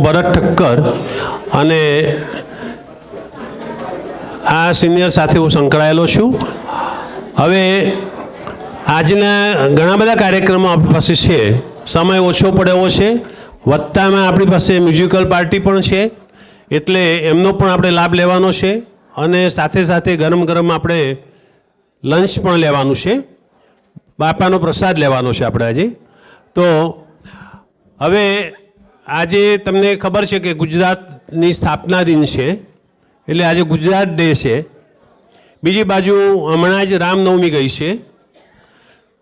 ભરત ઠક્કર અને આ સિનિયર સાથે હું સંકળાયેલો છું. હવે આજના ઘણા બધા કાર્યક્રમો આપણી પાસે છે, સમય ઓછો પડ્યો છે, વત્તામાં આપણી પાસે મ્યુઝિકલ પાર્ટી પણ છે, એટલે એમનો પણ આપણે લાભ લેવાનો છે અને સાથે સાથે ગરમ ગરમ આપણે લંચ પણ લેવાનું છે, બાપાનો પ્રસાદ લેવાનો છે આપણે આજે. તો હવે આજે તમને ખબર છે કે ગુજરાતની સ્થાપના દિન છે, એટલે આજે ગુજરાત ડે છે. બીજી બાજુ હમણાં જ રામનવમી ગઈ છે.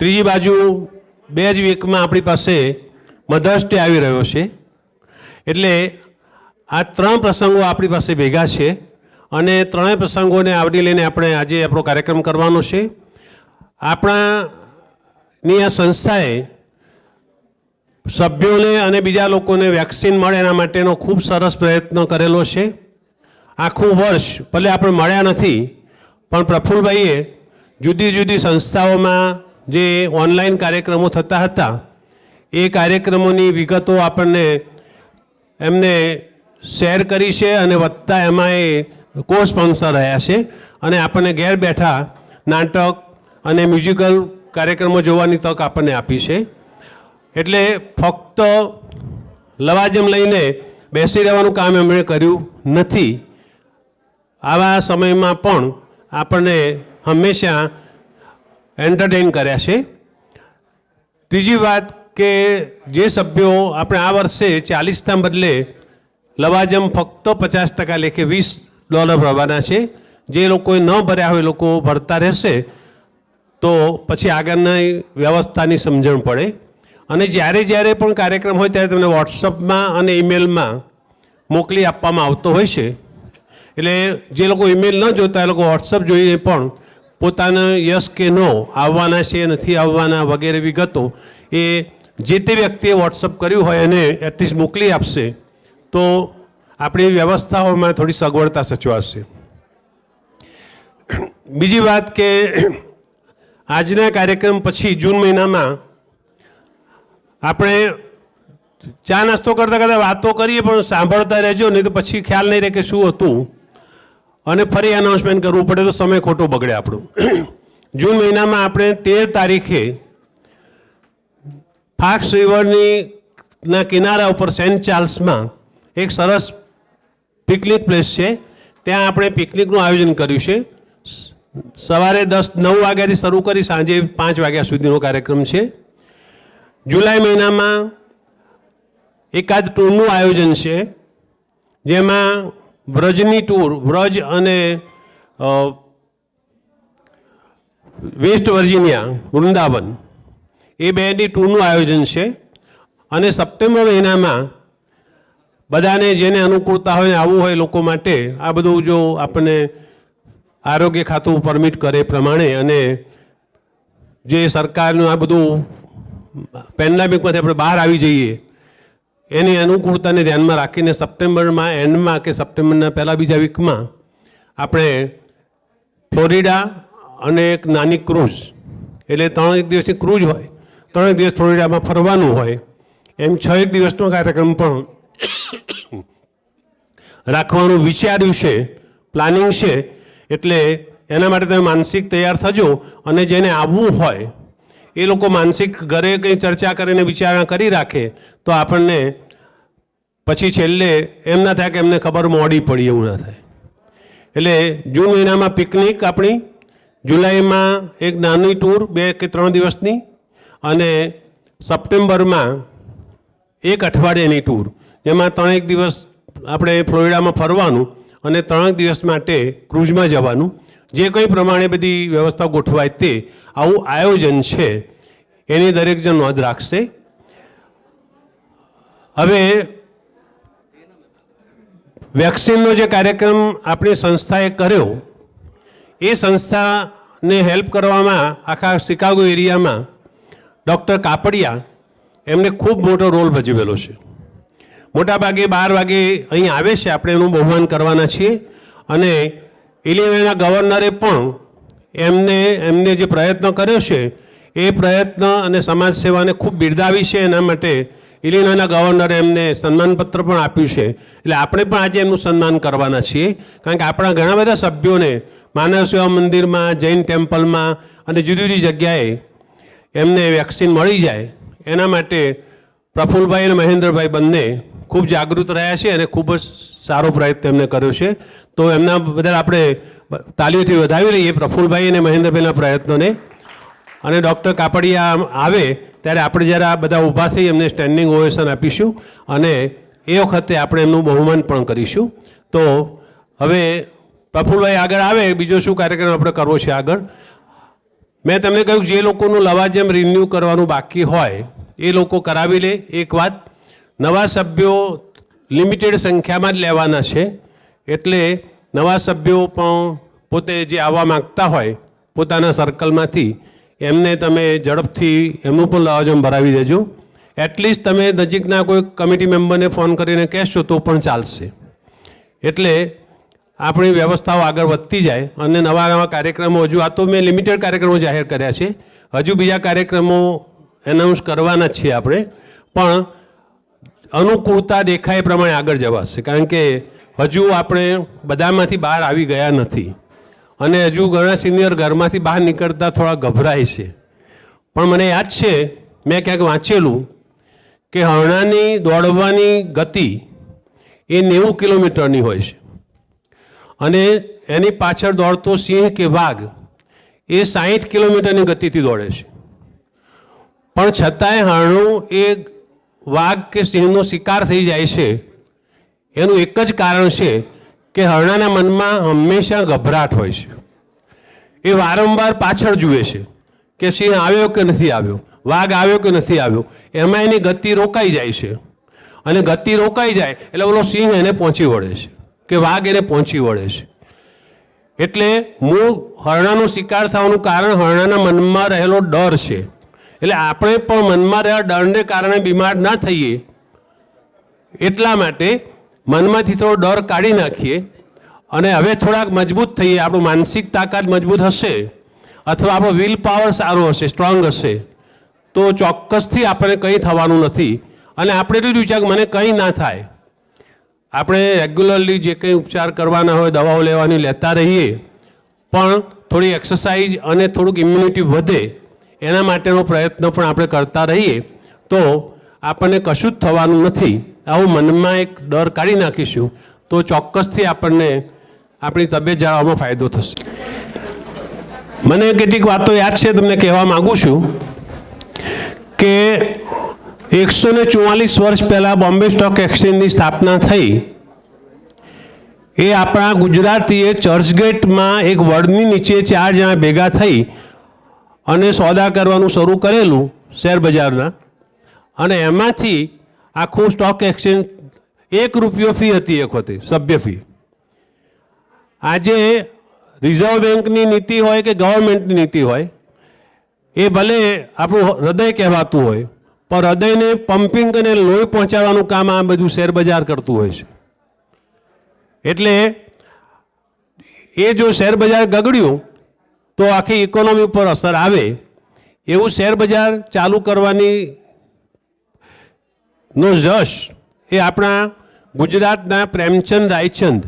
ત્રીજી બાજુ 2 જ વીકમાં આપણી પાસે મધર્સ ડે આવી રહ્યો છે. એટલે આ 3 પ્રસંગો આપણી પાસે ભેગા છે અને 3 પ્રસંગોને આવરી લઈને આપણે આજે આપણો કાર્યક્રમ કરવાનો છે. આપણાની આ સંસ્થાએ સભ્યોને અને બીજા લોકોને વેક્સિન મળે એના માટેનો ખૂબ સરસ પ્રયત્ન કરેલો છે. આખું વર્ષ ભલે આપણે મળ્યા નથી, પણ પ્રફુલ્લભાઈએ જુદી જુદી સંસ્થાઓમાં જે ઓનલાઈન કાર્યક્રમો થતા હતા એ કાર્યક્રમોની વિગતો આપણને એમને શેર કરી છે અને વત્તા એમાં એ કો સ્પોન્સર રહ્યા છે અને આપણને ઘેર બેઠા નાટક અને મ્યુઝિકલ કાર્યક્રમો જોવાની તક આપણને આપી છે. એટલે ફક્ત લવાજમ લઈને બેસી રહેવાનું કામ એમણે કર્યું નથી. આવા સમયમાં પણ આપણને હંમેશા એન્ટરટેન કર્યા છે. ત્રીજી વાત કે જે સભ્યો આપણે આ વર્ષે 40ના બદલે લવાજમ ફક્ત 50% લેખે $20 ભરવાના છે. જે લોકોએ ન ભર્યા હોય એ લોકો ભરતા રહેશે તો પછી આગળની વ્યવસ્થાની સમજણ પડે. અને જ્યારે પણ કાર્યક્રમ હોય ત્યારે તમને વોટ્સઅપમાં અને ઈમેલમાં મોકલી આપવામાં આવતો હોય છે. એટલે જે લોકો ઈમેલ ન જોતા એ લોકો વોટ્સઅપ જોઈને પણ પોતાના યસ કે નો આવવાના છે નથી આવવાના વગેરે વિગતો એ જે તે વ્યક્તિએ વોટ્સઅપ કર્યું હોય એને એટલીસ્ટ મોકલી આપશે તો આપણી વ્યવસ્થાઓમાં થોડી સગવડતા સચવાશે. બીજી વાત કે આજના કાર્યક્રમ પછી જૂન મહિનામાં આપણે ચા નાસ્તો કરતાં કરતાં વાતો કરીએ પણ સાંભળતા રહેજો, નહીં તો પછી ખ્યાલ નહીં રહે કે શું હતું અને ફરી એનાઉન્સમેન્ટ કરવું પડે તો સમય ખોટો બગડે આપણું. જૂન મહિનામાં આપણે 13 તારીખે ફાક્સ રિવરના કિનારા ઉપર સેન્ટ ચાર્લ્સમાં એક સરસ પિકનિક પ્લેસ છે, ત્યાં આપણે પિકનિકનું આયોજન કર્યું છે. સવારે 9 વાગ્યાથી શરૂ કરી સાંજે 5 વાગ્યા સુધીનો કાર્યક્રમ છે. જુલાઈ મહિનામાં એકાદ ટૂરનું આયોજન છે, જેમાં વ્રજની ટૂર, વ્રજ અને વેસ્ટ વર્જિનિયા વૃંદાવન એ બેની ટૂરનું આયોજન છે. અને સપ્ટેમ્બર મહિનામાં બધાને જેને અનુકૂળતા હોય ને આવવું હોય લોકો માટે આ બધું જો આપણને આરોગ્ય ખાતું પરમિટ કરે પ્રમાણે અને જે સરકારનું આ બધું પેન્ડેમિકમાંથી આપણે બહાર આવી જઈએ એની અનુકૂળતાને ધ્યાનમાં રાખીને સપ્ટેમ્બરમાં એન્ડમાં કે સપ્ટેમ્બરના પહેલા બીજા વીકમાં આપણે ફ્લોરિડા અને એક નાની ક્રૂઝ, એટલે 3 દિવસની ક્રૂઝ હોય, 3 દિવસ ફ્લોરિડામાં ફરવાનું હોય, એમ 6 દિવસનો કાર્યક્રમ પણ રાખવાનું વિચાર્યું છે, પ્લાનિંગ છે. એટલે એના માટે તમે માનસિક તૈયાર થજો અને જેને આવવું હોય એ લોકો માનસિક ઘરે કંઈ ચર્ચા કરીને વિચારણા કરી રાખે તો આપણને પછી છેલ્લે એમ ના થાય કે એમને ખબર મોડી પડી, એવું ના થાય. એટલે જૂન મહિનામાં પિકનિક આપણી, જુલાઈમાં એક નાની ટૂર 2 કે 3 દિવસની અને સપ્ટેમ્બરમાં 1 અઠવાડિયાની ટૂર, જેમાં 3 દિવસ આપણે ફ્લોરિડામાં ફરવાનું અને 3 દિવસ માટે ક્રૂઝમાં જવાનું. જે કંઈ પ્રમાણે બધી વ્યવસ્થા ગોઠવાય તે આવું આયોજન છે, એની દરેક જણ નોંધ રાખશે. હવે વેક્સિનનો જે કાર્યક્રમ આપણી સંસ્થાએ કર્યો એ સંસ્થાને હેલ્પ કરવામાં આખા શિકાગો એરિયામાં ડૉક્ટર કાપડિયા એમને ખૂબ મોટો રોલ ભજવેલો છે. મોટાભાગે 12 વાગે અહીં આવે છે, આપણે એનું બહુમાન કરવાના છીએ. અને ઇલિનોયના ગવર્નરે પણ એમને જે પ્રયત્ન કર્યો છે એ પ્રયત્ન અને સમાજ સેવાને ખૂબ બિરદાવી છે. એના માટે ઇલિનોયના ગવર્નરે એમને સન્માનપત્ર પણ આપ્યું છે. એટલે આપણે પણ આજે એમનું સન્માન કરવાના છીએ, કારણ કે આપણા ઘણા બધા સભ્યોને માનવ સેવા મંદિરમાં, જૈન ટેમ્પલમાં અને જુદી જુદી જગ્યાએ એમને વેક્સિન મળી જાય એના માટે પ્રફુલભાઈ અને મહેન્દ્રભાઈ બંને ખૂબ જાગૃત રહ્યા છે અને ખૂબ જ સારો પ્રયત્ન એમને કર્યો છે. તો એમના બદલ આપણે તાલીઓથી વધાવી લઈએ પ્રફુલભાઈ અને મહેન્દ્રભાઈના પ્રયત્નોને. અને ડૉક્ટર કાપડિયા આવે ત્યારે આપણે જ્યારે આ બધા ઊભા થઈ એમને સ્ટેન્ડિંગ ઓવેશન આપીશું અને એ વખતે આપણે એમનું બહુમાન પણ કરીશું. તો હવે પ્રફુલભાઈ આગળ આવે, બીજો શું કાર્યક્રમ આપણે કરવો છે આગળ. મેં તમને કહ્યું જે લોકોનું લવાજમ રિન્યૂ કરવાનું બાકી હોય એ લોકો કરાવી લે. એક વાત, નવા સભ્યો લિમિટેડ સંખ્યામાં જ લેવાના છે, એટલે નવા સભ્યો પણ પોતે જે આવવા માગતા હોય પોતાના સર્કલમાંથી એમને તમે ઝડપથી એમનું પણ લવાજમ ભરાવી દેજો. એટલીસ્ટ તમે નજીકના કોઈ કમિટી મેમ્બરને ફોન કરીને કહેશો તો પણ ચાલશે. એટલે આપણી વ્યવસ્થાઓ આગળ વધતી જાય અને નવા નવા કાર્યક્રમો હજુ, આ તો મેં લિમિટેડ કાર્યક્રમો જાહેર કર્યા છે, હજુ બીજા કાર્યક્રમો એનાઉન્સ કરવાના જ છીએ આપણે, પણ અનુકૂળતા દેખાય એ પ્રમાણે આગળ જવાશે. કારણ કે હજુ આપણે બધામાંથી બહાર આવી ગયા નથી અને હજુ ઘણા સિનિયર ઘરમાંથી બહાર નીકળતા થોડા ગભરાય છે. પણ મને યાદ છે મેં ક્યાંક વાંચેલું કે હરણાની દોડવાની ગતિ એ 90 કિલોમીટરની હોય છે અને એની પાછળ દોડતો સિંહ કે વાઘ એ 60 કિલોમીટરની ગતિથી દોડે છે. પણ છતાંય હરણું એ વાઘ કે સિંહનો શિકાર થઈ જાય છે એનું એક જ કારણ છે કે હરણાના મનમાં હંમેશા ગભરાટ હોય છે. એ વારંવાર પાછળ જુએ છે કે સિંહ આવ્યો કે નથી આવ્યો, વાઘ આવ્યો કે નથી આવ્યો. એમાં એની ગતિ રોકાઈ જાય છે અને ગતિ રોકાઈ જાય એટલે ઓલો સિંહ એને પહોંચી વળે છે કે વાઘ એને પહોંચી વળે છે. એટલે મૂળ હરણાનો શિકાર થવાનું કારણ હરણાના મનમાં રહેલો ડર છે. એટલે આપણે પણ મનમાં રહેલા ડરને કારણે બીમાર ના થઈએ એટલા માટે મનમાંથી થોડો ડર કાઢી નાખીએ અને હવે થોડાક મજબૂત થઈએ. આપણું માનસિક તાકાત મજબૂત હશે અથવા આપણો વિલ પાવર સારો હશે, સ્ટ્રોંગ હશે, તો ચોક્કસથી આપણે કંઈ થવાનું નથી. અને આપણે એટલું જ વિચાર કે મને કંઈ ના થાય. આપણે રેગ્યુલરલી જે કંઈ ઉપચાર કરવાના હોય, દવાઓ લેવાની લેતા રહીએ, પણ થોડી એક્સરસાઇઝ અને થોડુંક ઇમ્યુનિટી વધે એના માટેનો પ્રયત્ન પણ આપણે કરતા રહીએ તો આપણને કશું જ થવાનું નથી. આવું મનમાં એક ડર કાઢી નાખીશું તો ચોક્કસથી આપણને આપણી તબિયત જાળવવામાં ફાયદો થશે. મને કેટલીક વાતો યાદ છે, તમને કહેવા માગું છું કે 144 વર્ષ પહેલાં બોમ્બે સ્ટોક એક્સચેન્જની સ્થાપના થઈ. એ આપણા ગુજરાતીએ ચર્ચગેટમાં એક વડની નીચે 4 જણા ભેગા થઈ અને સોદા કરવાનું શરૂ કરેલું શેર બજારના, અને એમાંથી આખું સ્ટોક એક્સચેન્જ ₹1 ફી હતી એક વખતે, સભ્ય ફી. આજે રિઝર્વ બેંકની નીતિ હોય કે ગવર્મેન્ટની નીતિ હોય, એ ભલે આપણું હૃદય કહેવાતું હોય પણ હૃદયને પમ્પિંગ અને લોહી પહોંચાડવાનું કામ આ બધું શેર બજાર કરતું હોય છે. એટલે એ જો શેર બજાર ગગડ્યું તો આખી ઇકોનોમી ઉપર અસર આવે. એવું શેર બજાર ચાલુ કરવાની નો જશ એ આપણા ગુજરાતના પ્રેમચંદ રાયચંદ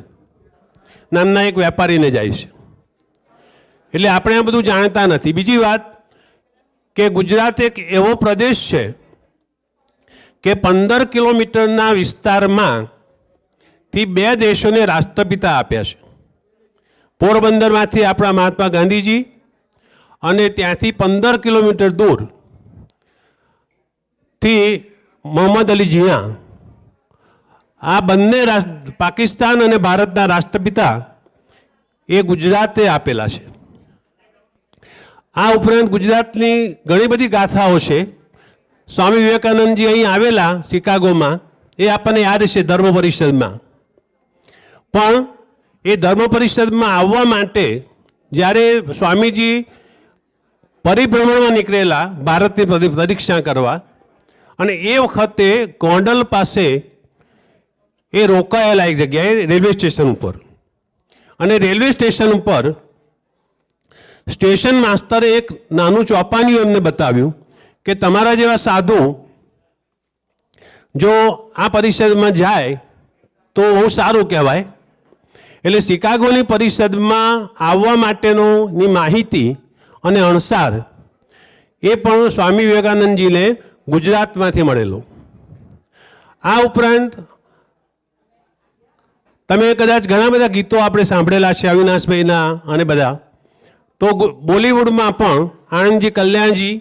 નામના એક વેપારીને જાય છે. એટલે આપણે આ બધું જાણતા નથી. બીજી વાત કે ગુજરાત એક એવો પ્રદેશ છે કે 15 કિલોમીટરના વિસ્તારમાં થી 2 દેશોને રાષ્ટ્રપિતા આપ્યા છે. પોરબંદરમાંથી આપણા મહાત્મા ગાંધીજી અને ત્યાંથી 15 કિલોમીટર દૂરથી મોહમ્મદ અલી જીણા. આ બંને પાકિસ્તાન અને ભારતના રાષ્ટ્રપિતા એ ગુજરાતે આપેલા છે. આ ઉપરાંત ગુજરાતની ઘણી બધી ગાથાઓ છે. સ્વામી વિવેકાનંદજી અહીં આવેલા શિકાગોમાં, એ આપણને યાદ છે ધર્મ પરિષદમાં. પણ એ ધર્મ પરિષદમાં આવવા માટે જ્યારે સ્વામીજી પરિભ્રમણમાં નીકળેલા ભારતની પરીક્ષા કરવા, અને એ વખતે ગોંડલ પાસે એ રોકાયેલા એક જગ્યાએ રેલવે સ્ટેશન ઉપર, અને રેલવે સ્ટેશન ઉપર સ્ટેશન માસ્તરે એક નાનું ચોપાનિયું એમને બતાવ્યું કે તમારા જેવા સાધુ જો આ પરિષદમાં જાય તો બહુ સારું કહેવાય. એટલે શિકાગોની પરિષદમાં આવવા માટેની માહિતી અને અણસાર એ પણ સ્વામી વિવેકાનંદજીને ગુજરાતમાંથી મળેલો. આ ઉપરાંત તમે કદાચ ઘણા બધા ગીતો આપણે સાંભળેલા છે અવિનાશભાઈના અને બધા. તો બોલિવૂડમાં પણ આણંદજી કલ્યાણજી,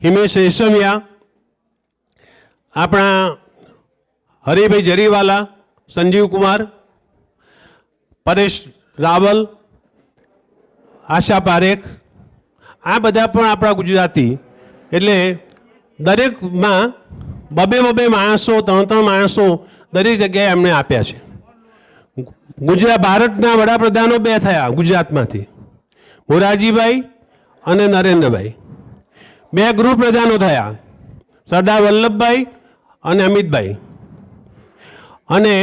હિમેશ રેશમિયા, આપણા હરિભાઈ જરીવાલા, સંજીવ કુમાર, પરેશ રાવલ, આશા પારેખ, આ બધા પણ આપણા ગુજરાતી. એટલે દરેકમાં બબે માણસો, ત્રણ માણસો દરેક જગ્યાએ એમણે આપ્યા છે. ભારતના વડાપ્રધાનો બે થયા ગુજરાતમાંથી, મોરારજીભાઈ અને નરેન્દ્રભાઈ. બે ગૃહપ્રધાનો થયા, સરદાર વલ્લભભાઈ અને અમિતભાઈ. અને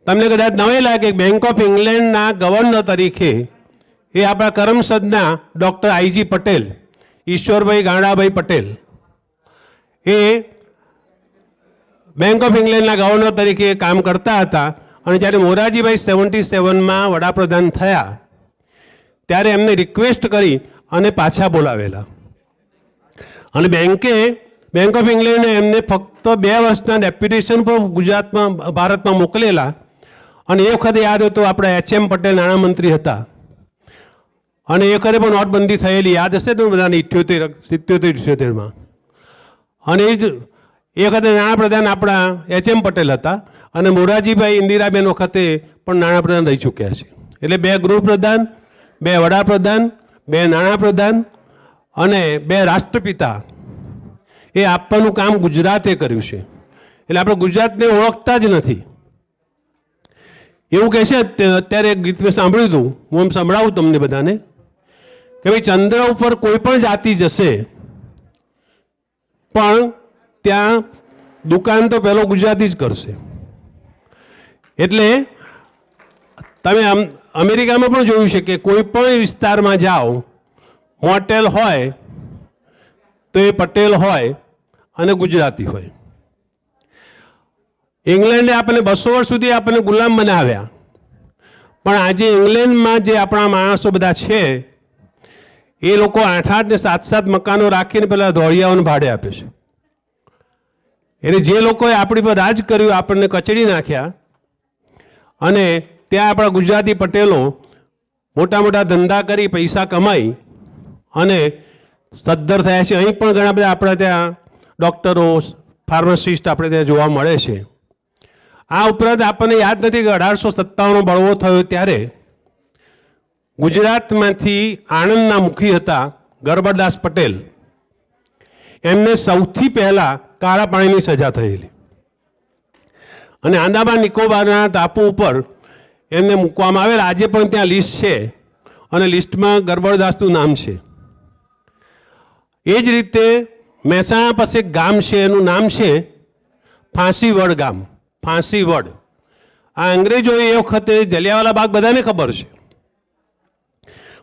તમને કદાચ નવાઈ લાગે કે બેંક ઓફ ઇંગ્લેન્ડના ગવર્નર તરીકે એ આપણા કરમસદના ડૉક્ટર આઈજી પટેલ, ઈશ્વરભાઈ ગાંડાભાઈ પટેલ, એ બેંક ઓફ ઇંગ્લેન્ડના ગવર્નર તરીકે કામ કરતા હતા. અને જ્યારે મોરારજીભાઈ 77માં વડાપ્રધાન થયા ત્યારે એમને રિક્વેસ્ટ કરી અને પાછા બોલાવેલા. અને બેંક ઓફ ઇંગ્લેન્ડે એમને ફક્ત 2 વર્ષના ડેપ્યુટેશન પર ગુજરાતમાં, ભારતમાં મોકલેલા. અને એ વખતે યાદ હોય તો આપણે HM પટેલ નાણામંત્રી હતા. અને એ વખતે પણ નોટબંધી થયેલી યાદ હશે તો બધાને 77-78માં. અને એ વખતે નાણાપ્રધાન આપણા HM પટેલ હતા. અને મોરારજીભાઈ ઇન્દિરાબેન વખતે પણ નાણાપ્રધાન રહી ચૂક્યા છે. એટલે 2 ગૃહપ્રધાન, 2 વડાપ્રધાન, 2 નાણાપ્રધાન અને 2 રાષ્ટ્રપિતા એ આપવાનું કામ ગુજરાતે કર્યું છે. એટલે આપણે ગુજરાતને ઓળખતા જ નથી. એવું કહે છે, અત્યારે એક ગીત મેં સાંભળ્યું હતું, હું એમ સંભળાવું તમને બધાને, કે ભાઈ ચંદ્ર ઉપર કોઈ પણ જાતિ જશે પણ ત્યાં દુકાન તો પહેલો ગુજરાતી જ કરશે. એટલે તમે અમેરિકામાં પણ જોયું છે કે કોઈ પણ વિસ્તારમાં જાઓ, હોટેલ હોય તો એ પટેલ હોય અને ગુજરાતી હોય. ઇંગ્લેન્ડે આપણને 200 વર્ષ સુધી આપણને ગુલામ બનાવ્યા, પણ આજે ઇંગ્લેન્ડમાં જે આપણા માણસો બધા છે એ લોકો 8-8 ને 7-7 મકાનો રાખીને પેલા ધોળિયાઓને ભાડે આપે છે. એટલે જે લોકોએ આપણી પર રાજ કર્યું, આપણને કચડી નાખ્યા, અને ત્યાં આપણા ગુજરાતી પટેલો મોટા મોટા ધંધા કરી પૈસા કમાઈ અને સદ્ધર થયા છે. અહીં પણ ઘણા બધા આપણા ત્યાં ડૉક્ટરો, ફાર્માસિસ્ટ આપણે ત્યાં જોવા મળે છે. આ ઉપરાંત આપણને યાદ નથી કે 1857 બળવો થયો ત્યારે ગુજરાતમાંથી આણંદના મુખી હતા ગરબરદાસ પટેલ, એમને સૌથી પહેલાં કાળા પાણીની સજા થયેલી. અને આંદામાન નિકોબારના ટાપુ ઉપર એમને મૂકવામાં આવેલા. આજે પણ ત્યાં લિસ્ટ છે અને લિસ્ટમાં ગરબડદાસનું નામ છે. એ જ રીતે મહેસાણા પાસે એક ગામ છે, એનું નામ છે ફાંસીવડ ગામ. ફાંસીવડ. આ અંગ્રેજોએ એ વખતે જલિયાવાલા બાગ બધાને ખબર છે,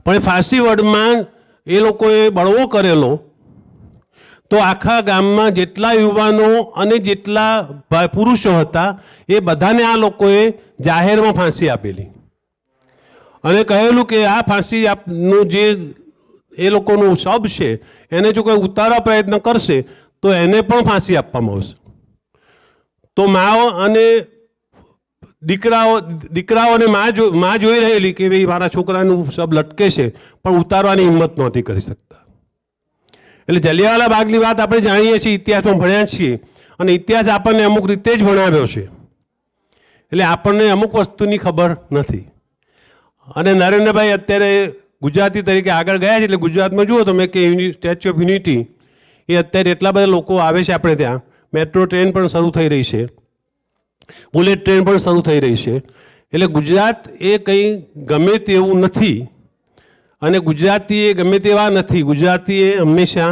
પણ એ ફાંસીવડમાં એ લોકોએ બળવો કરેલો તો આખા ગામમાં જેટલા યુવાનો અને જેટલા પુરુષો હતા એ બધાને આ લોકોએ જાહેરમાં ફાંસી આપેલી. અને કહેલું કે આ ફાંસીનું જે એ લોકોનું શબ છે એને જો કોઈ ઉતારવા પ્રયત્ન કરશે તો એને પણ ફાંસી આપવામાં આવશે. તો માઓ અને દીકરાઓ અને મા જોઈ રહેલી કે ભાઈ મારા છોકરાનું શબ લટકે છે, પણ ઉતારવાની હિંમત નહોતી કરી શકતા. એટલે જલિયાવાલા બાગની વાત આપણે જાણીએ છીએ, ઇતિહાસમાં ભણ્યા છીએ, અને ઇતિહાસ આપણને અમુક રીતે જ ભણાવ્યો છે. એટલે આપણને અમુક વસ્તુની ખબર નથી. અને નરેન્દ્રભાઈ અત્યારે ગુજરાતી તરીકે આગળ ગયા છે. એટલે ગુજરાતમાં જુઓ તમે કે સ્ટેચ્યુ ઓફ યુનિટી એ અત્યારે એટલા બધા લોકો આવે છે આપણે ત્યાં. મેટ્રો ટ્રેન પણ શરૂ થઈ રહી છે, બુલેટ ટ્રેન પણ શરૂ થઈ રહી છે. એટલે ગુજરાત એ કંઈ ગમે તેવું નથી, અને ગુજરાતી એ ગમે તેવા નથી. ગુજરાતી એ હંમેશા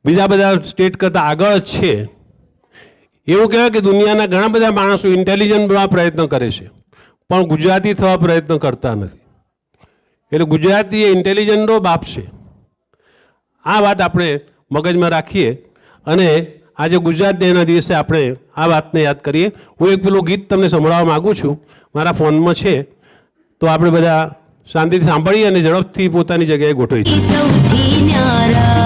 બીજા બધા સ્ટેટ કરતાં આગળ જ છે. એવું કહેવાય કે દુનિયાના ઘણા બધા માણસો ઇન્ટેલિજન્ટ બનવા પ્રયત્ન કરે છે, પણ ગુજરાતી થવા પ્રયત્ન કરતા નથી. એટલે ગુજરાતી એ ઇન્ટેલિજન્ટનો બાપ છે. આ વાત આપણે મગજમાં રાખીએ અને આજે ગુજરાત ડેના દિવસે આપણે આ વાતને યાદ કરીએ. હું એક પેલું ગીત તમને સંભળાવવા માગું છું, મારા ફોનમાં છે, તો આપણે બધા શાંતિથી સાંભળીએ અને ઝડપથી પોતાની જગ્યાએ ગોઠવી છીએ. સૌથી ન્યારા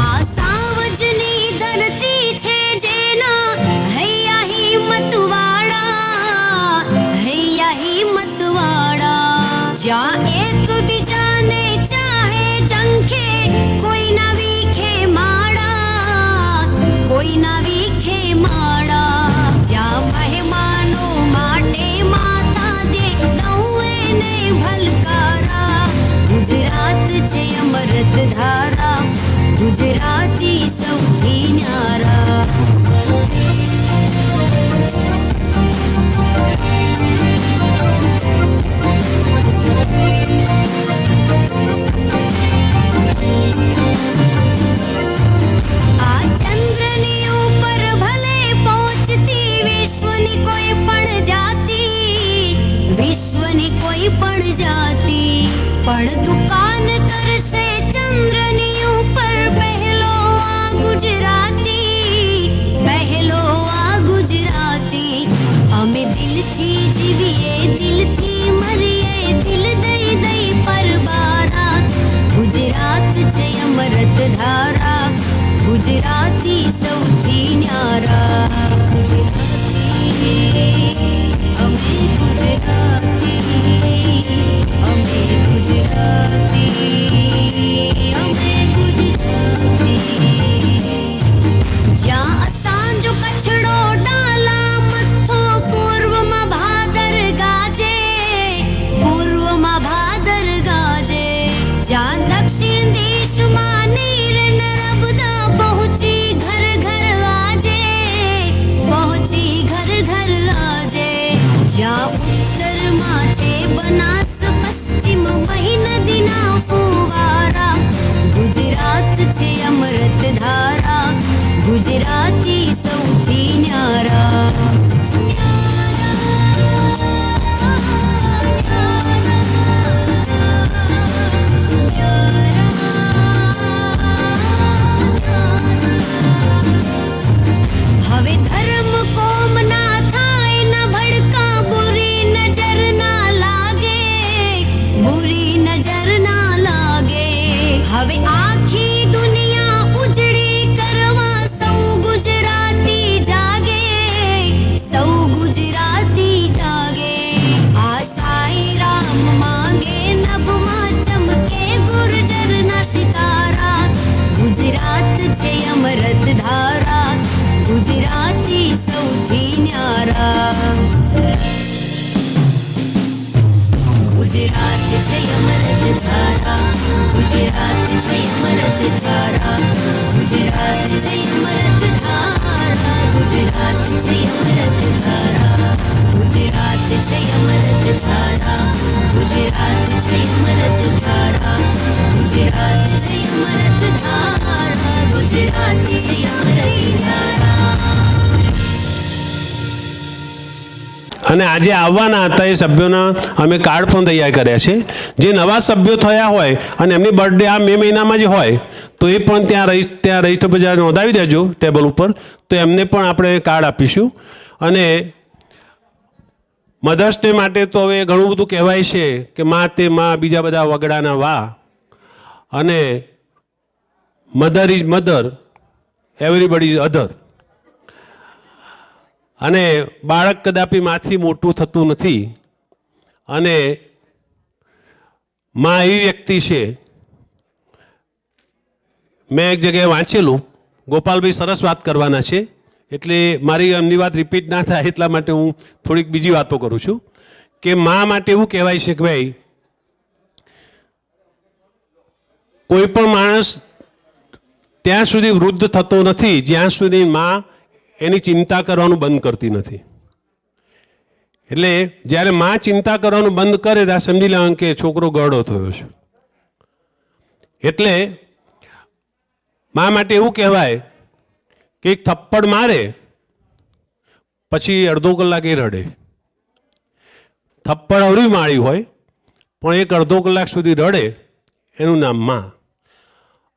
આ સાવજની ધરતી છે જેના હૈયા હિંમતવાળા જ્યાં એકબીજાને ચાહે જંખે કોઈના વિખે માળા જ્યાં મહેમાનો માટે માથા દે નૌને ભલકારા ગુજરાત છે અમૃત ધારા ગુજરાતી સૌથી ન્યારા આ ચંદ્રની ઉપર ભલે પહોંચતી વિશ્વની કોઈ પણ જાતિ પણ દુકાન કરશે ચંદ્રની ઉપર પહેલો આ ગુજરાતી અમે દિલથી જીવીએ દિલથી મરીએ દિલ દઈ પરબારા ગુજરાત છે અમૃત ધારા ગુજરાતી સૌથી ન્યારા અમે ગુજરાતી જ્યાં અસાંજો કચડો ડાલા મથો પૂર્વમાં ભાદર ગાજે જ્યાં દક્ષિણ દેશમાં નીર નર્મદા પહોંચી ઘર ઘર આજે જ્યાં ઉત્તરમાં છે બનાસ પશ્ચિમ વહી નદીના ફુવારા ગુજરાત છે અમૃત ધારા ગુજરાતી સૌથી ન્યારા હવે ધર્મ કોમ ના થાય ના ભડકા બુરી નજર ના લાગે હવે આખી દુનિયા ઉજળી કરવા સૌ ગુજરાતી જાગે આ સાઈ રામ માંગે નભમાં ચમકે ગુર્જર ના સિતારા ગુજરાત છે અમૃત ધારા ગુજરાતી સૌથી ન્યારા ગુજરાત છે અમૃત ધારા ગુજરાત છે અમૃત ધારા ગુજરાત છે અમૃત ધારા ગુજરાત છે અમૃત ધારા ગુજરાત છે અમૃત ધારા ગુજરાત છે અમૃત ધારા ગુજરાત છે અમૃત ધારા ગુજરાત છે અમૃત ધારા અને આજે આવવાના હતા એ સભ્યોના અમે કાર્ડ પણ તૈયાર કર્યા છે. જે નવા સભ્યો થયા હોય અને એમની બર્થડે આ મે મહિનામાં જ હોય તો એ પણ ત્યાં રજિસ્ટર પર નોંધાવી દેજો ટેબલ ઉપર, તો એમને પણ આપણે કાર્ડ આપીશું. અને મધર્સ ડે માટે તો હવે ઘણું બધું કહેવાય છે કે માં તે માં બીજા બધા વગડાના વા, અને mother is mother everybody is અધર. અને બાળક કદાપી માથી મોટું થતું નથી, અને માં એવી વ્યક્તિ છે. મેં એક જગ્યાએ વાંચેલું, ગોપાલભાઈ સરસ વાત કરવાના છે એટલે મારી એમની વાત રિપીટ ના થાય એટલા માટે હું થોડીક બીજી વાતો કરું છું કે માં માટે એવું કહેવાય છે કે ભાઈ કોઈ પણ માણસ ત્યાં સુધી વૃદ્ધ થતો નથી જ્યાં સુધી માં એની ચિંતા કરવાનું બંધ કરતી નથી. એટલે જ્યારે માં ચિંતા કરવાનું બંધ કરે ત્યારે સમજી લેવાનું કે છોકરો ગરડો થયો છે. એટલે માં માટે એવું કહેવાય કે એક થપ્પડ મારે પછી અડધો કલાક એ રડે. થપ્પડ અવરી માળી હોય પણ એક અડધો કલાક સુધી રડે, એનું નામ માં.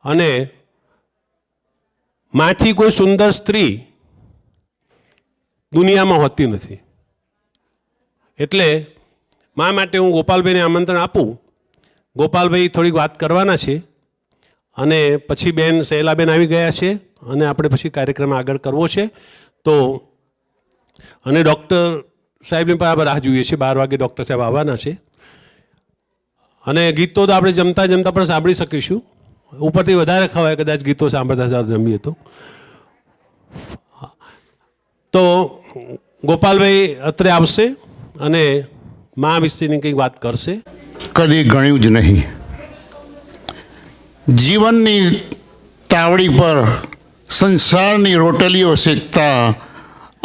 અને માથી કોઈ સુંદર સ્ત્રી દુનિયામાં હોતી નથી. એટલે મા માટે હું ગોપાલભાઈને આમંત્રણ આપું. ગોપાલભાઈ થોડીક વાત કરવાના છે અને પછી બેન શૈલાબેન આવી ગયા છે અને આપણે પછી કાર્યક્રમ આગળ કરવો છે. તો અને ડૉક્ટર સાહેબની પણ આપણે રાહ જોઈએ છીએ. 12 વાગે ડૉક્ટર સાહેબ આવવાના છે અને ગીતો તો આપણે જમતા જમતા પણ સાંભળી શકીશું. ઉપરથી વધારે ખવાય કદાચ ગીતો સાંભળતા જમીએ તો ગોપાલભાઈ અત્રે આવશે અને મા વિશેની કંઈક વાત કરશે. કદી ગણ્યું જ નહીં. જીવનની તાવડી પર સંસારની રોટલીઓ શેકતા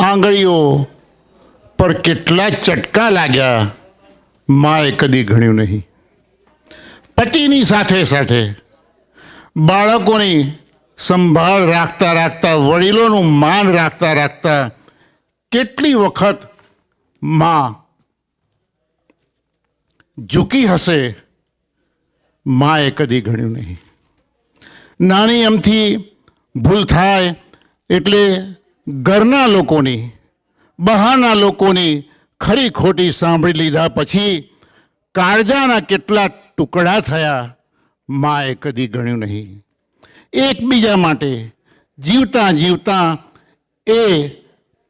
આંગળીઓ પર કેટલા ચટકા લાગ્યા માએ કદી ગણ્યું નહીં. પતિની સાથે સાથે બાળકોની સંભાળ રાખતા રાખતા, વડીલોનું માન રાખતા રાખતા કેટલી વખત માં ઝૂકી હશે માએ કદી ગણ્યું નહીં. નાની અમથી ભૂલ થાય એટલે ઘરના લોકોની, બહારના લોકોની ખરી ખોટી સાંભળી લીધા પછી કાળજાના કેટલા ટુકડા થયા માએ કદી ગણ્યું નહીં. એકબીજા માટે જીવતા જીવતા એ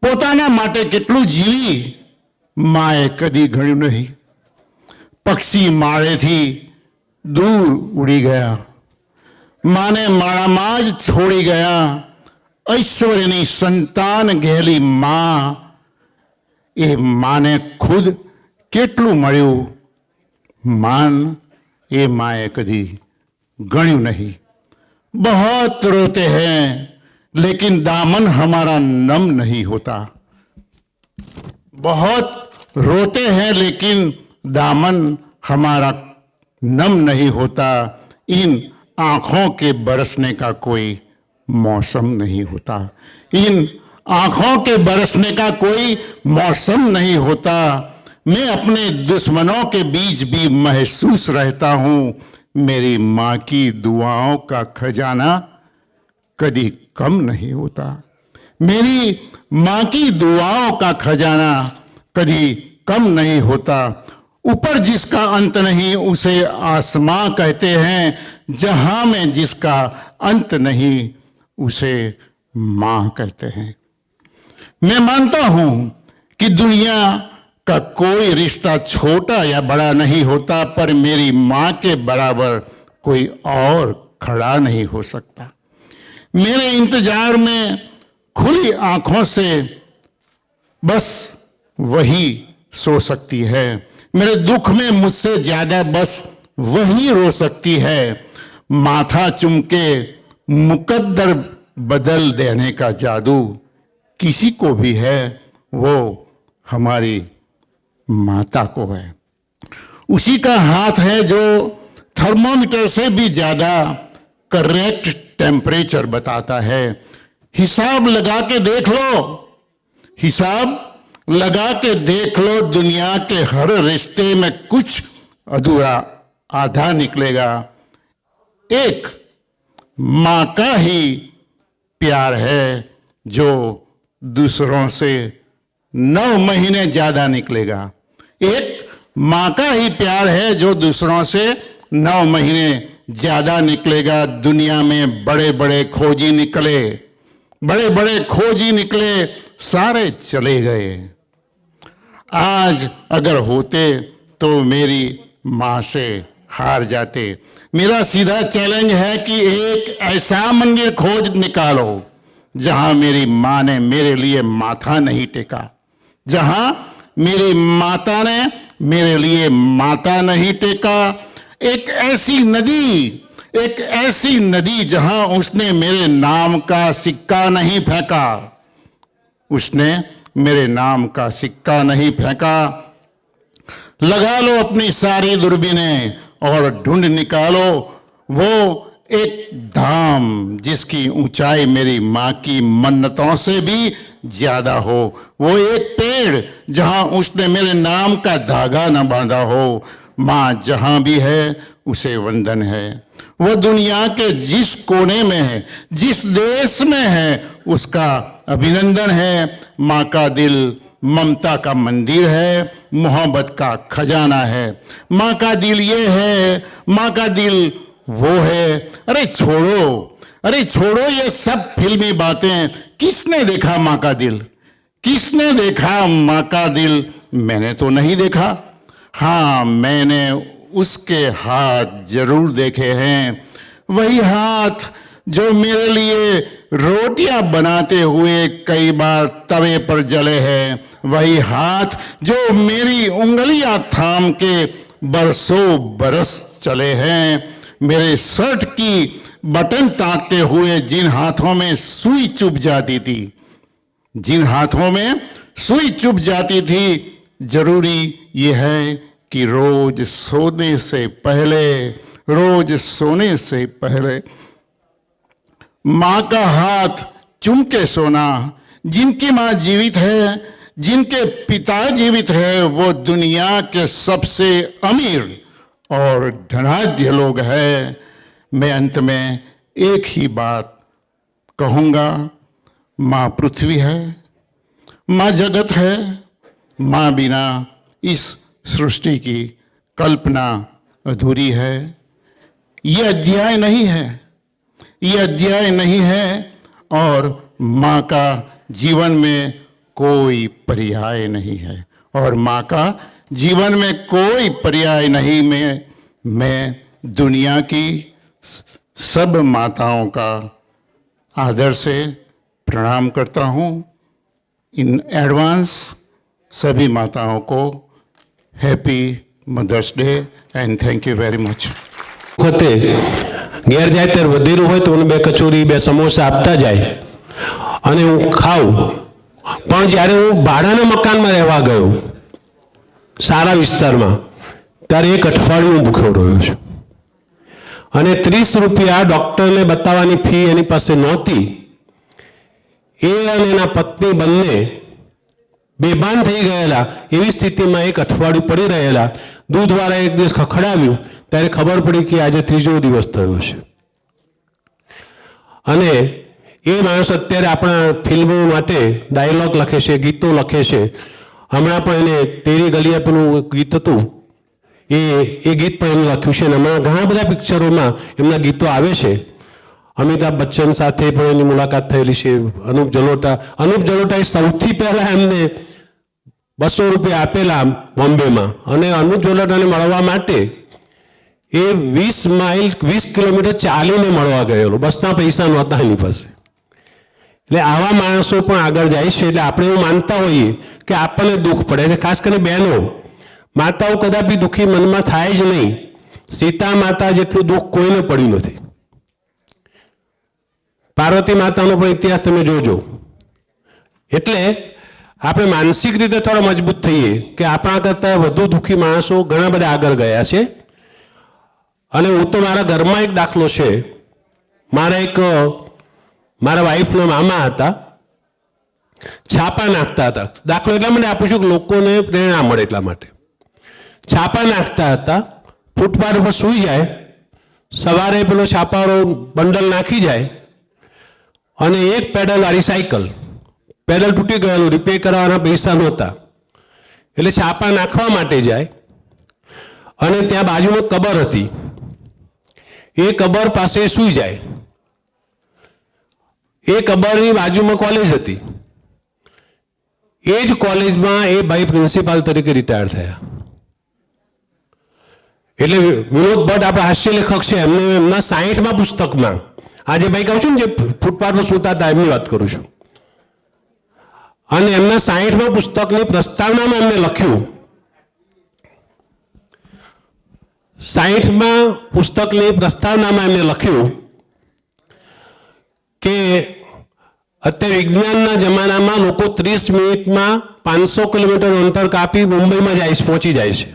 પોતાના માટે કેટલું જીવી માએ કદી ગણ્યું નહીં. પક્ષી માળેથી દૂર ઉડી ગયા, માને માળામાં જ છોડી ગયા. ઐશ્વર્યની સંતાન ગયેલી માં, એ માને ખુદ કેટલું મળ્યું માન એ માએ કદી ગણ્યું નહીં. बहुत रोते हैं लेकिन दामन हमारा नम नहीं होता. बहुत रोते हैं लेकिन दामन हमारा नम नहीं होता. इन आँखों के बरसने का कोई मौसम नहीं होता. इन आँखों के बरसने का कोई मौसम नहीं होता. मैं अपने दुश्मनों के बीच भी महसूस रहता हूँ. मेरी माँ की दुआओं का खजाना कभी कम नहीं होता. मेरी माँ की दुआओं का खजाना कभी कम नहीं होता. ऊपर जिसका अंत नहीं उसे आसमां कहते हैं. जहां में जिसका अंत नहीं उसे माँ कहते हैं. मैं मानता हूं कि दुनिया का कोई रिश्ता छोटा या बड़ा नहीं होता, पर मेरी माँ के बराबर कोई और खड़ा नहीं हो सकता. मेरे इंतजार में खुली आंखों से बस वही सो सकती है. मेरे दुख में मुझसे ज्यादा बस वही रो सकती है. माथा चूम के मुकद्दर बदल देने का जादू किसी को भी है, वो हमारी माता को है. उसी का हाथ है जो थर्मोमीटर से भी ज्यादा करेक्ट टेम्परेचर बताता है. हिसाब लगा के देख लो, हिसाब लगा के देख लो. दुनिया के हर रिश्ते में कुछ अधूरा आधा निकलेगा. एक माँ का ही प्यार है जो दूसरों से 9 महीने ज्यादा निकलेगा. एक माँ का ही प्यार है जो दूसरों से 9 महीने ज्यादा निकलेगा. दुनिया में बड़े बड़े खोजी निकले, बड़े बड़े खोजी निकले, सारे चले गए. आज अगर होते तो मेरी माँ से हार जाते. मेरा सीधा चैलेंज है कि एक ऐसा मंदिर खोज निकालो जहां मेरी माँ ने मेरे लिए माथा नहीं टेका, जहां मेरी माता ने मेरे लिए माता नहीं टेका. एक ऐसी नदी जहां उसने मेरे नाम का सिक्का नहीं फेंका, उसने मेरे नाम का सिक्का नहीं फेंका. लगा लो अपनी सारी दूरबीनें और ढूंढ निकालो वो एक धाम जिसकी ऊंचाई मेरी माँ की मन्नतों से भी ज्यादा हो, वो एक पेड़ जहां उसने मेरे नाम का धागा न बांधा हो। माँ जहां भी है उसे वंदन है। वह दुनिया के जिस कोने में है, जिस देश में है, उसका अभिनंदन है। माँ का दिल ममता का मंदिर है, मोहब्बत का खजाना है। माँ का दिल ये है, माँ का दिल वो है। अरे छोड़ो ये सब फिल्मी बातें। किसने देखा माँ का दिल? किसने देखा माँ का दिल? मैंने तो नहीं देखा। हाँ, मैंने उसके हाथ जरूर देखे हैं। वही हाथ जो मेरे लिए रोटियां बनाते हुए कई बार तवे पर जले हैं। वही हाथ जो मेरी उंगलियां थाम के बरसों बरस चले हैं। मेरे शर्ट की बटन टाँगते हुए जिन हाथों में सुई चुभ जाती थी, जिन हाथों में सुई चुभ जाती थी, जरूरी ये है कि रोज सोने से पहले माँ का हाथ चूम के सोना। जिनकी माँ जीवित है, जिनके पिता जीवित है, वो दुनिया के सबसे अमीर और धनाढ्य लोग हैं। मैं अंत में एक ही बात कहूँगा, माँ पृथ्वी है, माँ जगत है। माँ बिना इस सृष्टि की कल्पना अधूरी है। ये अध्याय नहीं है और माँ का जीवन में कोई पर्याय नहीं है। और माँ का जीवन में कोई पर्याय नहीं। मैं दुनिया की सब माताओं का आदर से प्रणाम करता हूँ। इन एडवांस सभी माताओं को happy Mother's Day and thank you very much. વખતે ઘેર જાય ત્યારે વધેરું હોય તો મને 2 કચોરી 2 સમોસા આપતા જાય અને હું ખાઉં. પણ જ્યારે હું ભાડાના મકાનમાં રહેવા ગયો સારા વિસ્તારમાં, ત્યારે 1 અઠવાડિયું હું ભૂખ્યો રહ્યો છું અને 30 રૂપિયા ડૉક્ટરને બતાવવાની ફી એની પાસે નહોતી. એ અને એના પત્ની બંને બેભાન થઈ ગયેલા. એવી સ્થિતિમાં 1 અઠવાડિયું પડી રહેલા. દૂધવાળા એક દિવસ ખખડાવ્યું ત્યારે ખબર પડી કે આજે 3જો દિવસ થયો છે. અને એ માણસ અત્યારે આપણા ફિલ્મો માટે ડાયલોગ લખે છે, ગીતો લખે છે. હમણાં પણ એને તેરી ગલિયા પેલું ગીત હતું, એ ગીત પણ એને લખ્યું છે. અને હમણાં ઘણા બધા પિક્ચરોમાં એમના ગીતો આવે છે. અમિતાભ બચ્ચન સાથે પણ એની મુલાકાત થયેલી છે. અનુપ જલોટાએ સૌથી પહેલાં એમને 200 રૂપિયા આપેલા બોમ્બેમાં. અને અનુપ જલોટાને મળવા માટે એ 20 કિલોમીટર ચાલીને મળવા ગયેલો. બસના પૈસા નહોતા એની પાસે. એટલે આવા માણસો પણ આગળ જાય છે. એટલે આપણે એવું માનતા હોઈએ કે આપણને દુઃખ પડે છે. ખાસ કરીને બહેનો, માતાઓ કદાપી દુઃખી મનમાં થાય જ નહીં. સીતા માતા જેટલું દુઃખ કોઈને પડ્યું નથી. પાર્વતી માતાનો પણ ઇતિહાસ તમે જોજો. એટલે આપણે માનસિક રીતે થોડા મજબૂત થઈએ કે આપણા કરતાં વધુ દુઃખી માણસો ઘણા બધા આગળ ગયા છે. અને હું તો મારા ઘરમાં એક દાખલો છે. મારા વાઈફના મામા હતા, છાપા નાખતા હતા. દાખલો એટલા માટે આપું છું કે લોકોને પ્રેરણા મળે એટલા માટે. છાપા નાખતા હતા, ફૂટપાથ ઉપર સૂઈ જાય, સવારે પેલો છાપાવાળો બંડલ નાખી જાય અને 1 પેડલવાળી સાયકલ, પેડલ તૂટી ગયેલું, રિપેર કરવાના પૈસા નહોતા એટલે છાપા નાખવા માટે જાય. અને ત્યાં બાજુમાં કબર હતી, એ કબર પાસે સૂઈ જાય. એ કબરની બાજુમાં કોલેજ હતી. એ જ કોલેજમાં એ ભાઈ પ્રિન્સિપાલ તરીકે રિટાયર થયા. એટલે વિનોદ ભટ્ટ આપણા હાસ્ય લેખક છે, એમના 60મા પુસ્તકમાં, આજે ભાઈ કહું છું ને જે ફૂટપાથ પર સૂતા હતા એમની વાત કરું છું, અને એમના 60મા પુસ્તકની પ્રસ્તાવનામાં એમને લખ્યું, 60મા પુસ્તકની પ્રસ્તાવનામાં એમને લખ્યું કે અત્યારે વિજ્ઞાનના જમાનામાં લોકો 30 મિનિટમાં 500 કિલોમીટર અંતર કાપી મુંબઈમાં પહોંચી જાય છે.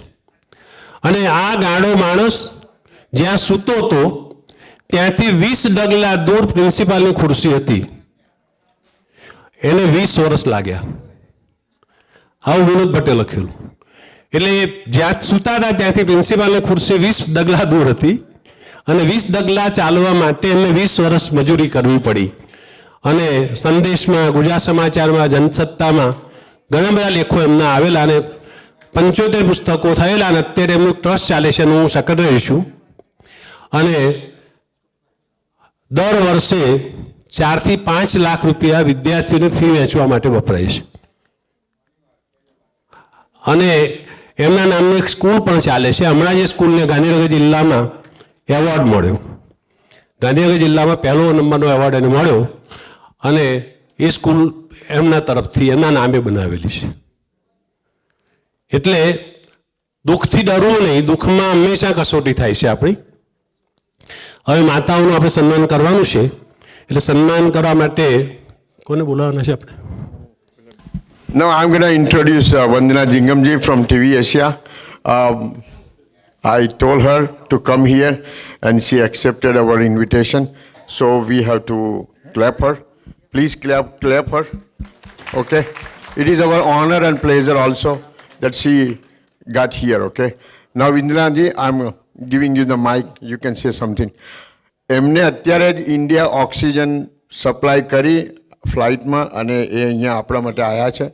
અને આ ગાંડો માણસ જ્યાં સૂતો હતો ત્યાંથી 20 ડગલા દૂર પ્રિન્સિપાલની ખુરશી હતી. એને 20 વર્ષ લાગ્યા. આવું વિનોદ ભટ્ટે લખેલું. એટલે જ્યાં સૂતા હતા ત્યાંથી પ્રિન્સિપાલની ખુરશી 20 ડગલા દૂર હતી અને 20 ડગલા ચાલવા માટે એમને 20 વર્ષ મજૂરી કરવી પડી. અને સંદેશમાં, ગુજરાત સમાચારમાં, જનસત્તામાં ઘણા બધા લેખો એમના આવેલા અને 75 પુસ્તકો થયેલા અને અત્યારે એમનું ટ્રસ્ટ ચાલે છે. હું સેક્રેટરી છું અને દર વર્ષે 4 થી 5 લાખ રૂપિયા વિદ્યાર્થીઓની ફી વેચવા માટે વપરાય છે. અને એમના નામની એક સ્કૂલ પણ ચાલે છે. હમણાં જે સ્કૂલને ગાંધીનગર જિલ્લામાં એવોર્ડ મળ્યો, ગાંધીનગર જિલ્લામાં પહેલો નંબરનો એવોર્ડ એને મળ્યો અને એ સ્કૂલ એમના તરફથી એમના નામે બનાવેલી છે. એટલે દુઃખથી ડરવું નહીં, દુઃખમાં હંમેશા કસોટી થાય છે આપણી. હવે માતાઓનું આપણે સન્માન કરવાનું છે, એટલે સન્માન કરવા માટે કોને બોલાવવાના છે આપણે? Now I'm going to introduce Vandana Jingamji from TV Asia. I told her to come here and she accepted our invitation. So we have to clap her. Please clap her. Okay. It is our honor and pleasure also that she got here. Okay. Now Vandana ji, I'm giving you the mic. You can say something. એમને અત્યારે જ India oxygen supply કરી ફ્લાઇટમાં અને એ અહીંયા આપણા માટે આવ્યા છે.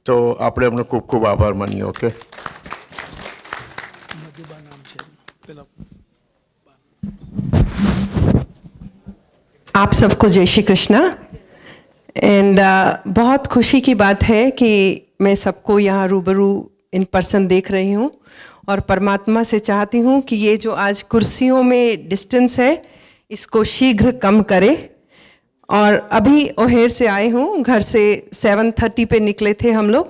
તો આપણે એમનો ખૂબ ખૂબ આભાર માનીએ. ઓકે. आप सबको जय श्री कृष्णा. एंड बहुत खुशी की बात है कि मैं सबको यहाँ रूबरू इन पर्सन देख रही हूँ और परमात्मा से चाहती हूँ कि ये जो आज कुर्सियों में डिस्टेंस है इसको शीघ्र कम करे. और अभी ओहेर से आए हूँ, घर से 7:30 पे निकले थे हम लोग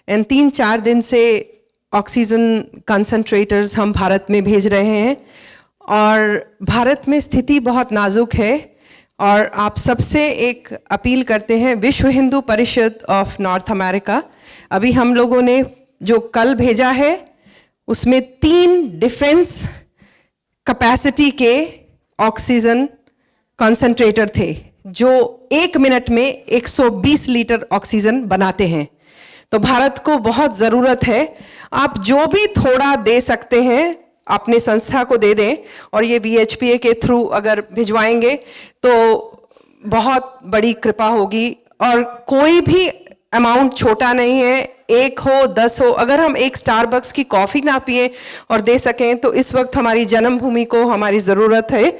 एंड 3-4 दिन से ऑक्सीजन कंसंट्रेटर्स हम भारत में भेज रहे हैं. और भारत में स्थिति बहुत नाजुक है और आप सबसे एक अपील करते हैं, विश्व Hindu Parishad of north America, अभी हम लोगों ने जो कल भेजा है उसमें 3 डिफेंस कैपेसिटी के ऑक्सीजन कंसंट्रेटर थे जो 1 मिनट में 120 लीटर ऑक्सीजन बनाते हैं. तो भारत को बहुत ज़रूरत है. आप जो भी थोड़ा दे सकते हैं अपने संस्था को दे दें और ये BHPA के थ्रू अगर भिजवाएंगे तो बहुत बड़ी कृपा होगी. और कोई भी अमाउंट छोटा नहीं है, 1 हो 10 हो. अगर हम एक स्टारबक्स की कॉफ़ी ना पिए और दे सकें तो इस वक्त हमारी जन्मभूमि को हमारी ज़रूरत है.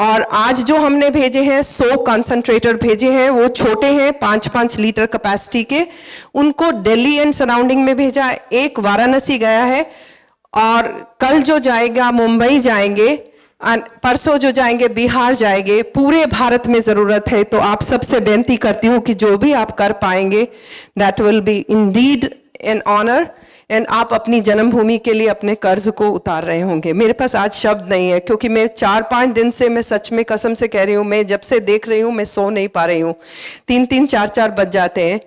और आज जो हमने भेजे हैं 100 कंसंट्रेटर भेजे हैं, वो छोटे हैं 5-5 लीटर कैपेसिटी के. उनको दिल्ली एंड सराउंडिंग में भेजा, एक वाराणसी गया है और कल जो जाएगा मुंबई जाएंगे, परसों जो जाएंगे बिहार जाएंगे. पूरे भारत में ज़रूरत है. तो आप सबसे बेनती करती हूँ कि जो भी आप कर पाएंगे that will be indeed an honour. And आप अपनी जन्मभूमि के लिए अपने कर्ज को उतार रहे होंगे. मेरे पास आज शब्द नहीं है क्योंकि मैं 4-5 दिन से, मैं सच में कसम से कह रही हूँ, मैं जब से देख रही हूँ मैं सो नहीं पा रही हूँ. 3-3, 4-4 बज जाते हैं.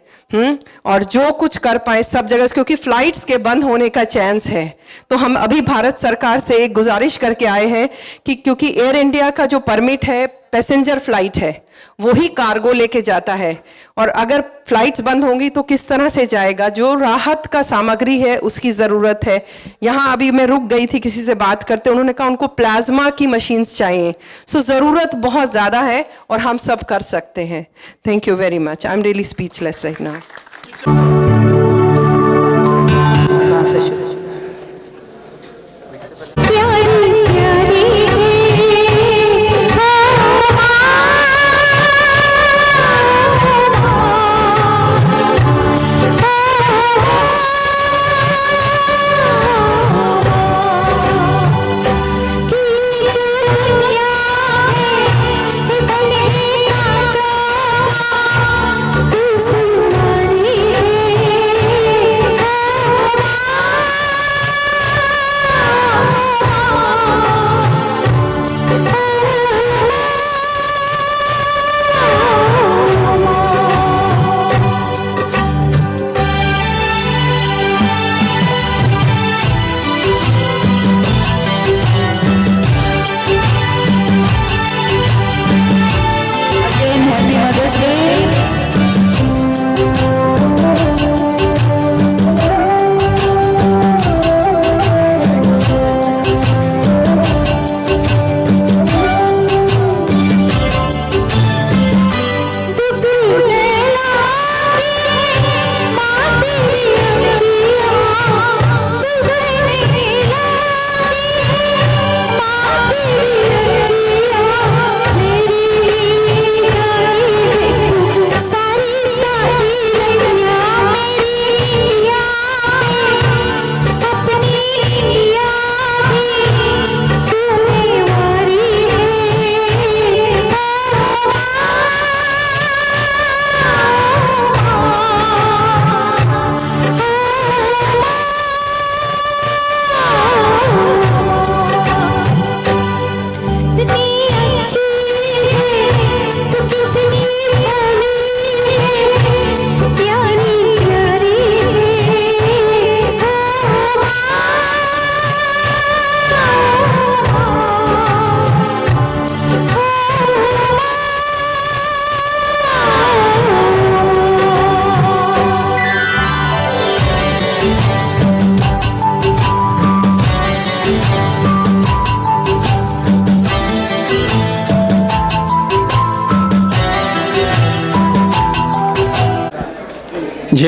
और जो कुछ कर पाए सब जगह, क्योंकि फ्लाइट्स के बंद होने का चांस है. तो हम अभी भारत सरकार से एक गुजारिश करके आए हैं कि क्योंकि एयर इंडिया का जो परमिट है पैसेंजर फ्लाइट है, वो ही कार्गो लेके जाता है. और अगर फ्लाइट्स बंद होंगी तो किस तरह से जाएगा? जो राहत का सामग्री है उसकी ज़रूरत है. यहाँ अभी मैं रुक गई थी किसी से बात करते, उन्होंने कहा उनको प्लाज्मा की मशीन्स चाहिए. सो ज़रूरत बहुत ज़्यादा है और हम सब कर सकते हैं. Thank you very much. I am really speechless right now.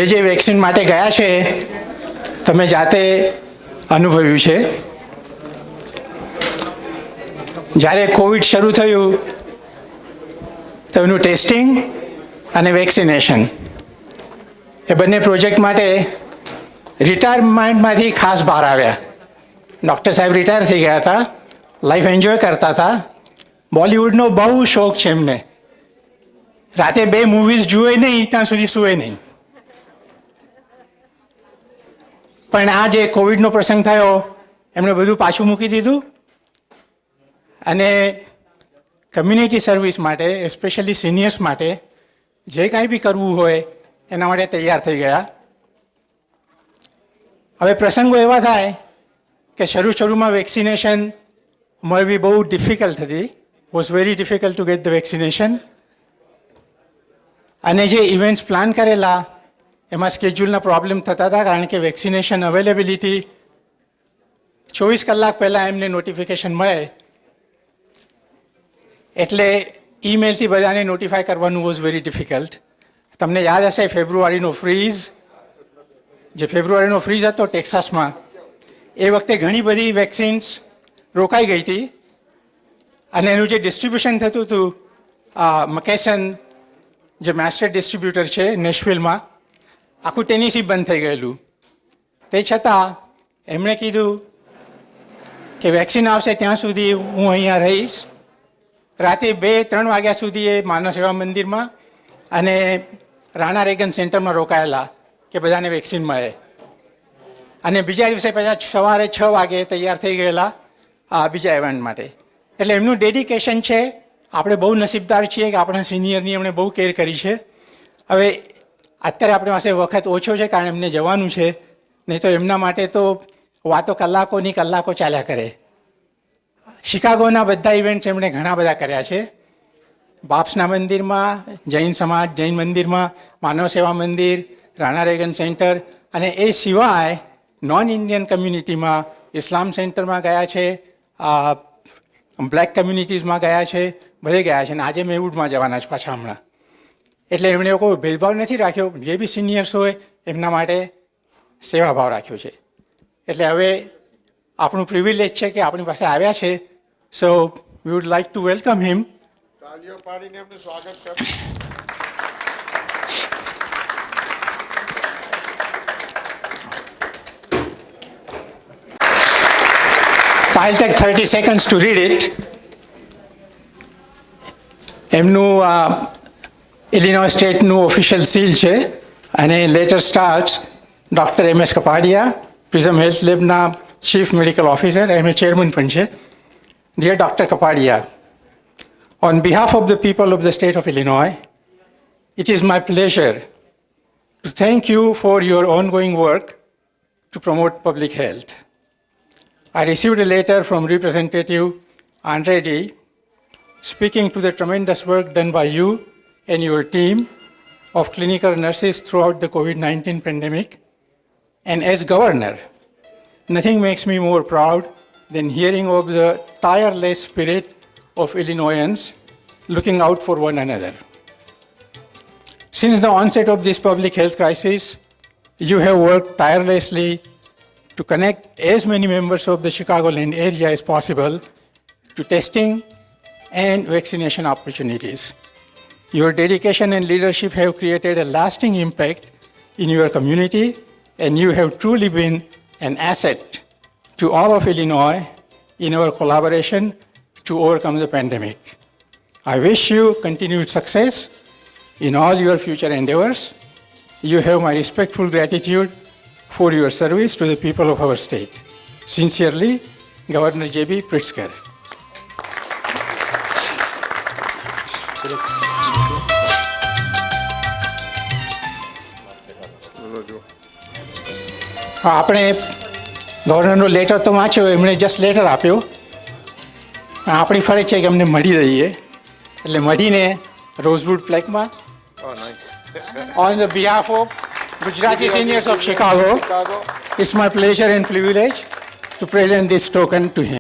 જે વેક્સિન માટે ગયા છે તમે જાતે અનુભવ્યું છે. જ્યારે કોવિડ શરૂ થયું તો એનું ટેસ્ટિંગ અને વેક્સિનેશન એ બંને પ્રોજેક્ટ માટે રિટાયરમેન્ટમાંથી ખાસ બહાર આવ્યા. ડૉક્ટર સાહેબ રિટાયર થઈ ગયા હતા, લાઈફ એન્જોય કરતા હતા. બોલિવૂડનો બહુ શોખ છે એમને. રાતે 2 મૂવીઝ જુએ નહીં ત્યાં સુધી સૂએ નહીં. પણ આ જે કોવિડનો પ્રસંગ થયો એમણે બધું પાછું મૂકી દીધું અને કમ્યુનિટી સર્વિસ માટે, એસ્પેશિયલી સિનિયર્સ માટે જે કાંઈ બી કરવું હોય એના માટે તૈયાર થઈ ગયા. હવે પ્રસંગો એવા થાય કે શરૂમાં વેક્સિનેશન મળવી બહુ ડિફિકલ્ટ હતી. Was very difficult to get the vaccination. અને જે ઇવેન્ટ્સ પ્લાન કરેલા એમાં સ્કેડ્યુલના પ્રોબ્લેમ થતા હતા, કારણ કે વેક્સિનેશન અવેલેબિલિટી 24 કલાક પહેલાં એમને નોટિફિકેશન મળે એટલે ઈમેલથી બધાને નોટિફાય કરવાનું વોઝ વેરી ડિફિકલ્ટ. તમને યાદ હશે ફેબ્રુઆરીનો ફ્રીઝ હતો ટેક્સાસમાં, એ વખતે ઘણી બધી વેક્સિન્સ રોકાઈ ગઈ હતી અને એનું જે ડિસ્ટ્રીબ્યુશન થતું હતું મકેસન જે માસ્ટર ડિસ્ટ્રીબ્યુટર છે નેશવિલમાં, આખું ટેનિસી બંધ થઈ ગયેલું. તે છતાં એમણે કીધું કે વેક્સિન આવશે ત્યાં સુધી હું અહીંયા રહીશ. રાતે 2-3 વાગ્યા સુધી એ માનવ સેવા મંદિરમાં અને રાણા રેગન સેન્ટરમાં રોકાયેલા કે બધાને વેક્સિન મળે. અને બીજા દિવસે પાછા સવારે 6 વાગે તૈયાર થઈ ગયેલા બીજા ઇવેન્ટ માટે. એટલે એમનું ડેડિકેશન છે. આપણે બહુ નસીબદાર છીએ કે આપણા સિનિયરની એમણે બહુ કેર કરી છે. હવે અત્યારે આપણી પાસે વખત ઓછો છે કારણ એમને જવાનું છે, નહીં તો એમના માટે તો વાતો કલાકોની કલાકો ચાલ્યા કરે. શિકાગોના બધા ઇવેન્ટ્સ એમણે ઘણા બધા કર્યા છે. બાપ્સના મંદિરમાં, જૈન સમાજ, જૈન મંદિરમાં, માનવ સેવા મંદિર, રાણા રેગન સેન્ટર, અને એ સિવાય નોન ઇન્ડિયન કમ્યુનિટીમાં ઇસ્લામ સેન્ટરમાં ગયા છે, બ્લેક કમ્યુનિટીઝમાં ગયા છે, બધે ગયા છે. અને આજે મેવુડમાં જવાના છે પાછા હમણાં. એટલે એમણે કોઈ ભેદભાવ નથી રાખ્યો. જે બી સિનિયર્સ હોય એમના માટે સેવાભાવ રાખ્યો છે. એટલે હવે આપણું પ્રિવિલેજ છે કે આપણી પાસે આવ્યા છે. So we would like to welcome him. તાળીઓ પાડીને એમનું સ્વાગત કરો. I'll take 30 seconds to read it. એમનું ઇલિનોય સ્ટેટનું ઓફિશિયલ સીલ છે અને letter starts doctor MS Kapadia, prism health લેબના ચીફ મેડિકલ ઓફિસર, એમ ચેરમેન પણ છે. Dear Dr. Kapadia, on behalf of the people of the state of Illinois, it is my pleasure to thank you for your ongoing work to promote public health. I received a letter from Representative Andretti speaking to the tremendous work done by you and your team of clinical nurses throughout the COVID-19 pandemic. And as governor, nothing makes me more proud than hearing of the tireless spirit of Illinoisans looking out for one another. Since the onset of this public health crisis, you have worked tirelessly to connect as many members of the Chicagoland area as possible to testing and vaccination opportunities. Your dedication and leadership have created a lasting impact in your community, and you have truly been an asset to all of Illinois in our collaboration to overcome the pandemic. I wish you continued success in all your future endeavors. You have my respectful gratitude for your service to the people of our state. Sincerely, Governor J.B. Pritzker. આપણે ગવર્નરનો letter તો વાંચ્યો, એમણે just letter આપ્યો. આપણી ફરજ છે કે અમને મળી દઈએ, એટલે મળીને rosewood પ્લેકમાં on the behalf of Gujarati seniors of Chicago, it's my pleasure and privilege to present this token to him.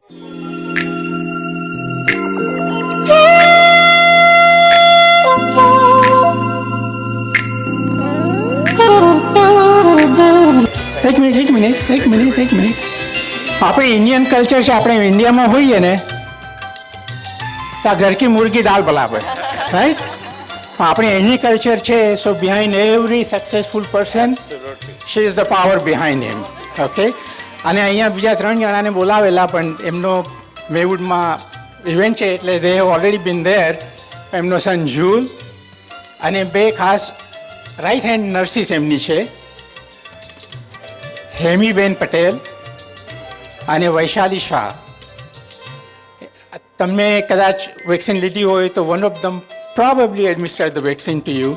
એક મિનિટ આપણે ઇન્ડિયન કલ્ચર છે, આપણે ઇન્ડિયામાં હોઈએ ને તો આ ઘર કી મુર્ગી દાલ બરાબર, રાઈટ? આપણે એની કલ્ચર છે. So behind every successful person she is the power behind him. Okay, અને અહીંયા બીજા 3 જણાને બોલાવેલા, પણ એમનો મેવુડમાં ઇવેન્ટ છે એટલે they have already been there. એમનો સન જૂલ અને 2 ખાસ રાઈટ હેન્ડ નર્સિસ એમની છે, હેમીબેન પટેલ અને વૈશાલી શાહ. તમે કદાચ વેક્સિન લીધી હોય તો one of them probably administer the vaccine to you.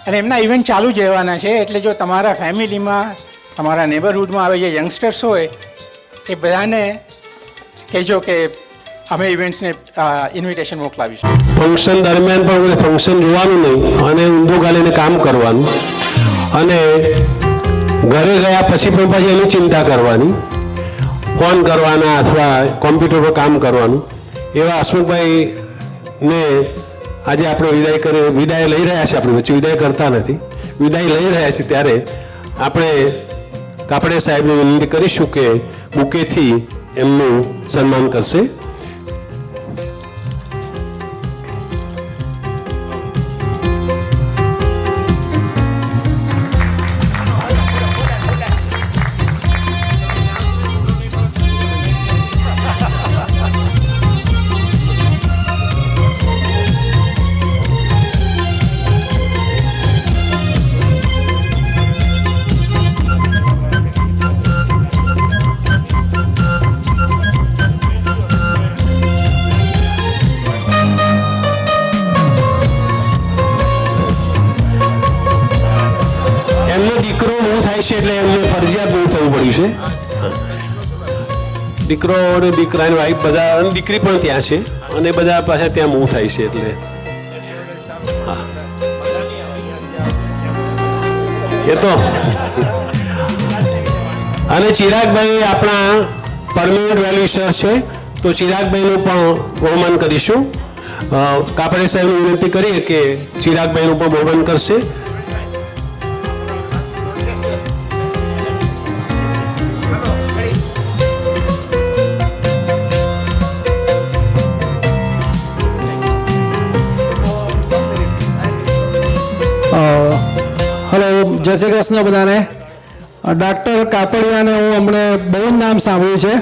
અને એમના ઇવેન્ટ ચાલુ જ રહેવાના છે, એટલે જો તમારા ફેમિલીમાં, તમારા નેબરહુડમાં આવે જે યંગસ્ટર્સ હોય એ બધાને કહેજો કે અમે ઇવેન્ટ્સને ઇન્વિટેશન મોકલાવીશું. ફંક્શન દરમિયાન પણ કોઈ ફંક્શન જોવાનું નહીં અને ઊંધું ગાલીને કામ કરવાનું, અને ઘરે ગયા પછી પણ પછી એની ચિંતા કરવાની, ફોન કરવાના અથવા કોમ્પ્યુટર પર કામ કરવાનું. એવા હસમુખભાઈને આજે આપણે વિદાય લઈ રહ્યા છીએ. આપણી વચ્ચે વિદાય કરતા નથી, વિદાય લઈ રહ્યા છીએ. ત્યારે આપણે કાપડે સાહેબને વિનંતી કરીશું કે બુકેથી એમનું સન્માન કરશે. દીકરો મૂવ થાય છે એટલે એમને ફરજિયાત મૂવ થવું પડ્યું છે. દીકરો અને દીકરાની વાઈફ બધા અને દીકરી પણ ત્યાં છે અને બધા પાછા ત્યાં મૂવ થાય છે એટલે એ તો. અને ચિરાગભાઈ આપણા પરમેનન્ટ વેલ્યુશર છે, તો ચિરાગભાઈનું પણ બહુમાન કરીશું. કાપડે સાહેબને વિનંતી કરીએ કે ચિરાગભાઈનું પણ બહુમાન કરશે. હેલો, જય શ્રી કૃષ્ણ બધાને. ડૉક્ટર કાપડિયાને હું હમણે બહુ જ નામ સાંભળ્યું છે,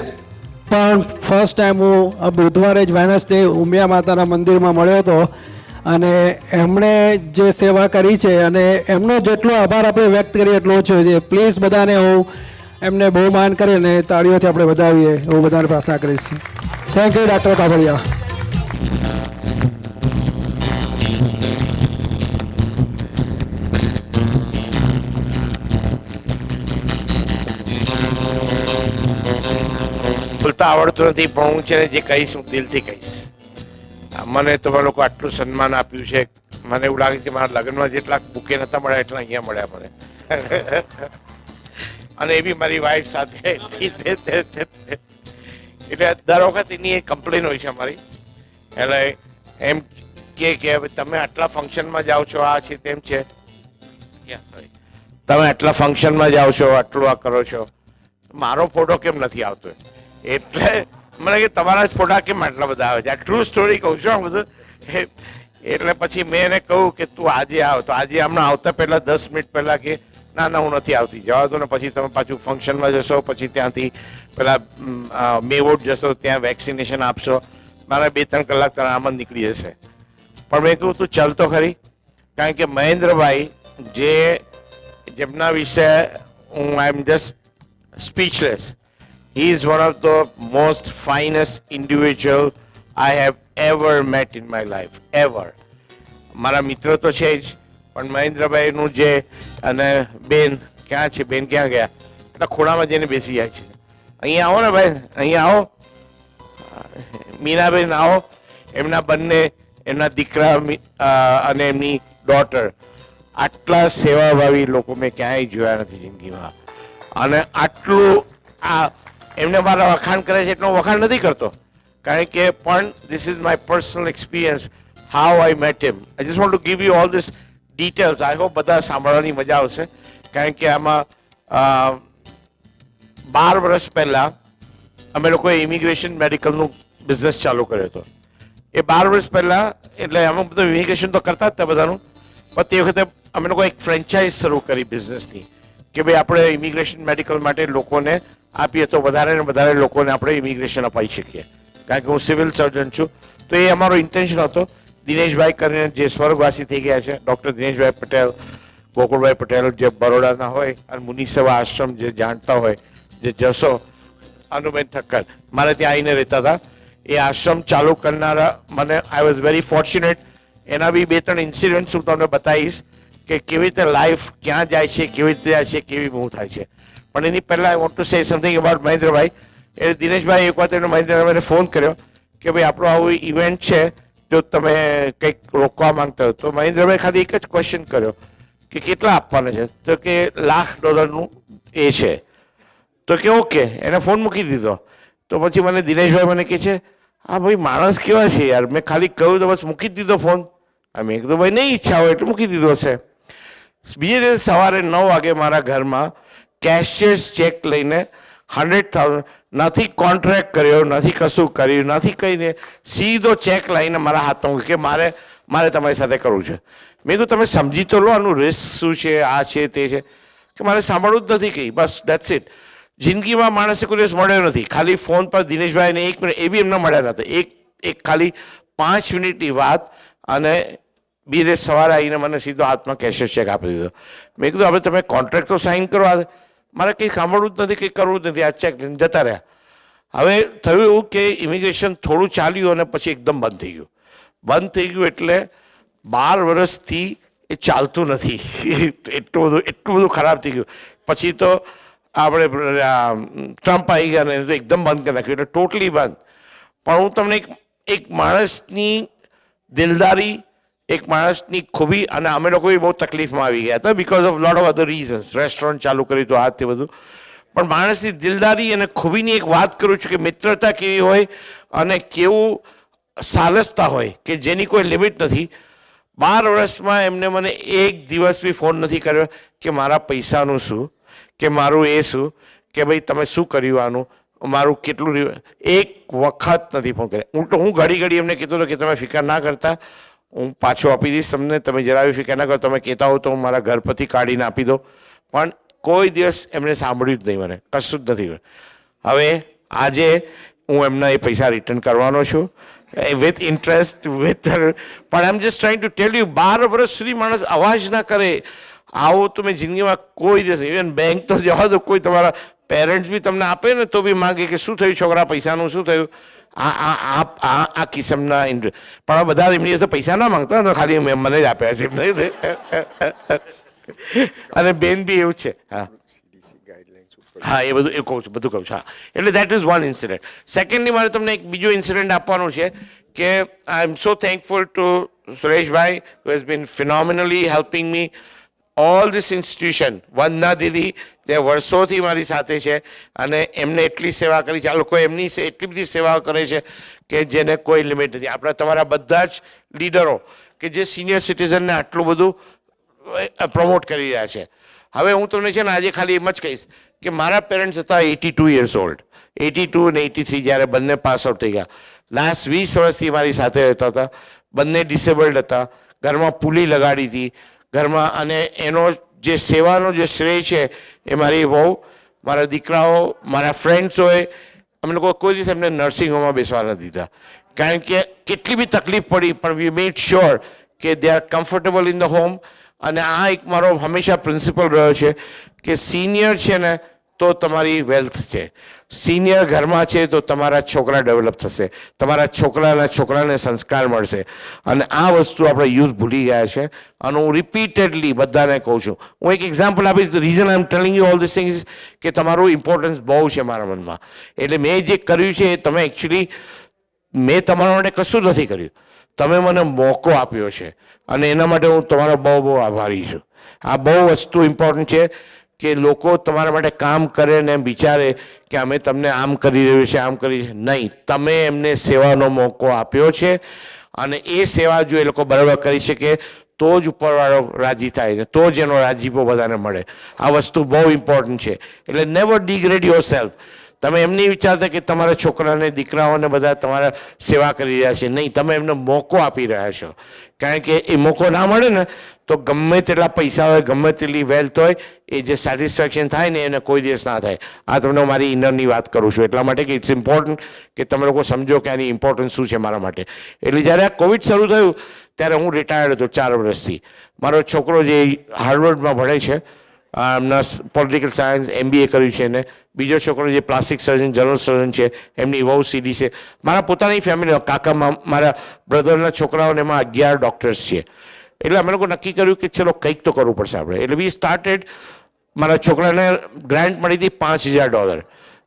પણ ફર્સ્ટ ટાઈમ હું બુધવારે જ વેનસડે ઉમિયા માતાના મંદિરમાં મળ્યો હતો, અને એમણે જે સેવા કરી છે અને એમનો જેટલો આભાર આપણે વ્યક્ત કરીએ એટલો ઓછો છે. પ્લીઝ બધાને હું એમને બહુ માન કરીને તાળીઓથી આપણે વધાવીએ એવું બધાને પ્રાર્થના કરીશ. Thank you doctor Kapadia. બોલતા આવડતું નથી, પણ હું છે ને જે કહીશ હું દિલથી કહીશ. મને તમે લોકો આટલું સન્માન આપ્યું છે, મને એવું લાગે કે મારા લગ્નમાં જેટલા બુકે નતા મળ્યા એટલા અહીંયા મળ્યા મને. અને એ બી મારી વાઈફ સાથે. એટલે દર વખત એની એક કમ્પ્લેન હોય છે અમારી. એટલે એમ કે તમે આટલા ફંક્શનમાં જાઓ છો, આ છે તેમ છે, તમે આટલા ફંક્શનમાં જાઓ છો, આટલું આ કરો છો, મારો ફોટો કેમ નથી આવતો? એટલે મને કે તમારા જ ફોટા કેમ આટલા બધા આવે છે? આ ટ્રુ સ્ટોરી કહું છું આ બધું. એટલે પછી મેં એને કહ્યું કે તું આજે આવ. તો આજે હમણાં આવતા પહેલા 10 મિનિટ પહેલા કે ના ના હું નથી આવતી, જવા દો ને, પછી તમે પાછું ફંક્શનમાં જશો, પછી ત્યાંથી પેલા મેવોડ જશો, ત્યાં વેક્સિનેશન આપશો, મારા 2-3 કલાક તારા આમ જ નીકળી જશે. પણ મેં કહ્યું તું ચાલતો ખરી, કારણ કે મહેન્દ્રભાઈ જેમના વિશે હું I am just speechless. He is one of the most finest individual I have ever met in my life, ever. મારા મિત્ર તો છે જ, પણ મહેન્દ્રભાઈનું જે, અને બેન ક્યાં છે? બેન ક્યાં ગયા? એટલે ખોળામાં જઈને બેસી જાય છે. અહીંયા આવો ને ભાઈ, અહીંયા આવો. મીનાબેન આવો. એમના બંને, એમના દીકરા અને એમની ડોટર, આટલા સેવાભાવી લોકો મેં ક્યાંય જોયા નથી જિંદગીમાં. અને આટલું આ એમને મારા વખાણ કરે છે એટલો વખાણ નથી કરતો, કારણ કે પણ this is my personal experience how I met him. I just want to give you all this details. I hope બધા સાંભળવાની મજા આવશે, કારણ કે આમાં 12 વર્ષ પહેલાં અમે લોકોએ ઇમિગ્રેશન મેડિકલનું બિઝનેસ ચાલુ કર્યો હતો. એ 12 વર્ષ પહેલાં એટલે અમે બધું ઇમિગ્રેશન તો કરતા જ હતા બધાનું, પણ તે વખતે અમે લોકો એક ફ્રેન્ચાઇઝ શરૂ કરી બિઝનેસની કે ભાઈ આપણે ઇમિગ્રેશન મેડિકલ માટે લોકોને આપીએ તો વધારે ને વધારે લોકોને આપણે ઇમિગ્રેશન અપાઈ શકીએ. કારણ કે હું સિવિલ સર્જન છું, તો એ અમારો ઇન્ટેન્શન હતો. દિનેશભાઈ કરીને જે સ્વર્ગવાસી થઈ ગયા છે, ડૉક્ટર દિનેશભાઈ પટેલ, ગોકુળભાઈ પટેલ જે બરોડાના હોય, અને મુનિ સેવા આશ્રમ જે જાણતા હોય, જે જશો, અનુબેન ઠક્કર મારે ત્યાં આવીને રહેતા હતા. એ આશ્રમ ચાલુ કરનારા મને આઈ વોઝ વેરી ફોર્ચ્યુનેટ. એના બી 2-3 ઇન્સિડન્ટ્સ હું તમને બતાવીશ કે કેવી રીતે લાઈફ ક્યાં જાય છે, કેવી રીતે જાય છે, કેવી મૂવ થાય છે. પણ એની પહેલાં I want to say something about Mahendrabhai. એટલે દિનેશભાઈ એક વખત એને મહેન્દ્રભાઈને ફોન કર્યો કે ભાઈ આપણો આવું ઇવેન્ટ છે, જો તમે કંઈક રોકવા માંગતા હો. તો મહેન્દ્રભાઈ ખાલી એક જ ક્વેશ્ચન કર્યો કે કેટલા આપવાના છે, તો કે $1,00,000 એ છે. તો કે ઓકે, એને ફોન મૂકી દીધો. તો પછી મને દિનેશભાઈ મને કહે છે, હા ભાઈ માણસ કેવા છે યાર, મેં ખાલી કહ્યું તો બસ મૂકી જ દીધો ફોન. મેં કીધું ભાઈ નહીં ઈચ્છા હોય એટલે મૂકી દીધો હશે. બીજે દિવસ સવારે 9 વાગે મારા ઘરમાં કેશિયર્સ ચેક લઈને 100,000, નથી કોન્ટ્રાક્ટ કર્યો, નથી કશું કર્યું, નથી કહીને સીધો ચેક લાવીને મારા હાથમાં મૂક્યો કે મારે તમારી સાથે કરવું છે. મેં કીધું તમે સમજી તો લો આનું રિસ્ક શું છે, આ છે તે છે. કે મારે સાંભળવું જ નથી કંઈ, બસ દેટ્સ ઇટ. જિંદગીમાં માણસે કોઈ દિવસ મળ્યો નથી. ખાલી ફોન પર દિનેશભાઈને 1 મિનિટ એ બી એમને મળ્યા નહોતા. એક ખાલી 5 મિનિટની વાત, અને બીજે દિવસ સવારે આવીને મને સીધો હાથમાં કેશિયર ચેક આપી દીધો. મેં કીધું હવે તમે કોન્ટ્રાક્ટ તો સાઇન કરો, મારે કંઈ સાંભળવું જ નથી, કંઈ કરવું જ નથી. આ ચેક લઈને જતા રહ્યા. હવે થયું એવું કે ઇમિગ્રેશન થોડું ચાલ્યું અને પછી એકદમ બંધ થઈ ગયું. બંધ થઈ ગયું એટલે 12 વર્ષથી એ ચાલતું નથી. એટલું બધું ખરાબ થઈ ગયું. પછી તો આપણે ટ્રમ્પ આવી ગયા ને તો એકદમ બંધ કરી નાખ્યું, એટલે ટોટલી બંધ. પણ હું તમને એક માણસની દિલદારી, એક માણસની ખૂબી, અને અમે લોકો બહુ તકલીફમાં આવી ગયા હતા because of lot of other reasons. Restaurant ચાલુ કર્યું હતું, આ તે બધું. પણ માણસની દિલદારી અને ખૂબીની એક વાત કરું છું કે મિત્રતા કેવી હોય અને કેવું સાલસતા હોય કે જેની કોઈ લિમિટ નથી. 12 વર્ષમાં એમને મને એક દિવસ બી ફોન નથી કર્યો કે મારા પૈસાનું શું, કે મારું એ શું, કે ભાઈ તમે શું કર્યું આનું, મારું કેટલું. એક વખત નથી ફોન કર્યો. હું ઘડી એમને કીધું હતું કે તમે ફિકર ના કરતા, હું પાછો આપી દઈશ તમને, તમે જરા બી ફિકર ના કરો, તમે કહેતા હો તો હું મારા ઘર પરથી કાઢીને આપી દો. પણ કોઈ દિવસ એમણે સાંભળ્યું જ નહીં, મને કશું જ નથી. હવે આજે હું એમના એ પૈસા રિટર્ન કરવાનો છું વિથ ઇન્ટરેસ્ટ, પણ I am just trying to tell you, 12 વર્ષ સુધી માણસ અવાજ ના કરે, આવો તો મેં જિંદગીમાં કોઈ દિવસ. ઇવન બેંક તો જવા દો, કોઈ તમારા પેરેન્ટ્સ બી તમને આપે ને તો બી માંગે કે શું થયું છોકરા, પૈસાનું શું થયું, આ કિસ્મના પણ બધા એમની પાસે પૈસા ના માંગતા, તો ખાલી મને જ આપ્યા છે. અને બેન બી એવું છે. હા એ બધું એ કહું છું, બધું કહું છું. હા, એટલે that is one incident. Secondly મારે તમને એક બીજો ઇન્સિડન્ટ આપવાનું છે કે I am so thankful to Sureshbhai who has been phenomenally helping me. All this institution, Vandana Didi જે વર્ષોથી મારી સાથે છે અને એમને એટલી સેવા કરી છે, આ લોકો એમની એટલી બધી સેવા કરે છે કે જેને કોઈ લિમિટ નથી. આપણા તમારા બધા જ લીડરો કે જે સિનિયર સિટીઝનને આટલું બધું પ્રમોટ કરી રહ્યા છે. હવે હું તમને છે ને આજે ખાલી એમ જ કહીશ કે મારા પેરેન્ટ્સ હતા 82 યર્સ ઓલ્ડ, 82 અને 83 જ્યારે બંને પાસ આઉટ થઈ ગયા. લાસ્ટ 20 વર્ષથી મારી સાથે રહેતા હતા. બંને ડિસેબલ્ડ હતા. ઘરમાં પુલી લગાડી હતી ઘરમાં, અને એનો જે સેવાનો જે શ્રેય છે એ મારી વહુ, મારા દીકરાઓ, મારા ફ્રેન્ડ્સોએ, અમે લોકો કોઈ દિવસ એમને નર્સિંગ હોમમાં બેસવા નથી દીધા. કારણ કે કેટલી બી તકલીફ પડી પણ વી મેડ શ્યોર કે they are comfortable in the home. અને આ એક મારો હંમેશા પ્રિન્સિપલ રહ્યો છે કે સિનિયર છે ને તો તમારી વેલ્થ છે, સિનિયર ઘરમાં છે તો તમારા છોકરા ડેવલપ થશે, તમારા છોકરાને સંસ્કાર મળશે. અને આ વસ્તુ આપણે યુથ ભૂલી ગયા છે. અને હું રિપીટેડલી બધાને કહું છું, હું એક એક્ઝામ્પલ આપીશ. The reason I M telling you all this things કે તમારું ઇમ્પોર્ટન્સ બહુ છે મારા મનમાં. એટલે મેં જે કર્યું છે એ તમે એકચ્યુઅલી, મેં તમારા માટે કશું નથી કર્યું, તમે મને મોકો આપ્યો છે અને એના માટે હું તમારો બહુ બહુ આભારી છું. આ બહુ વસ્તુ ઇમ્પોર્ટન્ટ છે કે લોકો તમારા માટે કામ કરે ને એમ વિચારે કે અમે તમને આમ કરી રહ્યું છે, આમ કરી છે. નહીં, તમે એમને સેવાનો મોકો આપ્યો છે અને એ સેવા જો એ લોકો બરાબર કરી શકે તો જ ઉપરવાળો રાજી થાય ને તો જ એનો રાજીપો બધાને મળે. આ વસ્તુ બહુ ઇમ્પોર્ટન્ટ છે. એટલે નેવર ડિગ્રેડ યોર સેલ્ફ. તમે એમ નહીં વિચારતા કે તમારા છોકરાને દીકરાઓને બધા તમારા સેવા કરી રહ્યા છે. નહીં, તમે એમને મોકો આપી રહ્યા છો. કારણ કે એ મોકો ના મળે ને તો ગમે તેટલા પૈસા હોય, ગમે તેટલી વેલ્થ હોય, એ જે સેટિસ્ફેક્શન થાય ને એને કોઈ દિવસ ના થાય. આ તમને મારી ઇનરની વાત કરું છું એટલા માટે કે ઇટ્સ ઇમ્પોર્ટન્ટ કે તમે લોકો સમજો કે આની ઇમ્પોર્ટન્સ શું છે મારા માટે. એટલે જ્યારે આ કોવિડ શરૂ થયું ત્યારે હું રિટાયર્ડ હતો 4 વર્ષથી. મારો છોકરો જે હાર્વર્ડમાં ભણે છે, એમના પોલિટિકલ સાયન્સ MBA કર્યું છે, ને બીજો છોકરો જે પ્લાસ્ટિક સર્જન જનરલ સર્જન છે એમની બહુ સીધી છે. મારા પોતાની ફેમિલી કાકામાં મારા બ્રધરના છોકરાઓને એમાં 11 ડૉક્ટર્સ છે. એટલે અમે લોકો નક્કી કર્યું કે ચલો કંઈક તો કરવું પડશે આપણે. એટલે વી સ્ટાર્ટેડ. મારા છોકરાને ગ્રાન્ટ મળી હતી $5000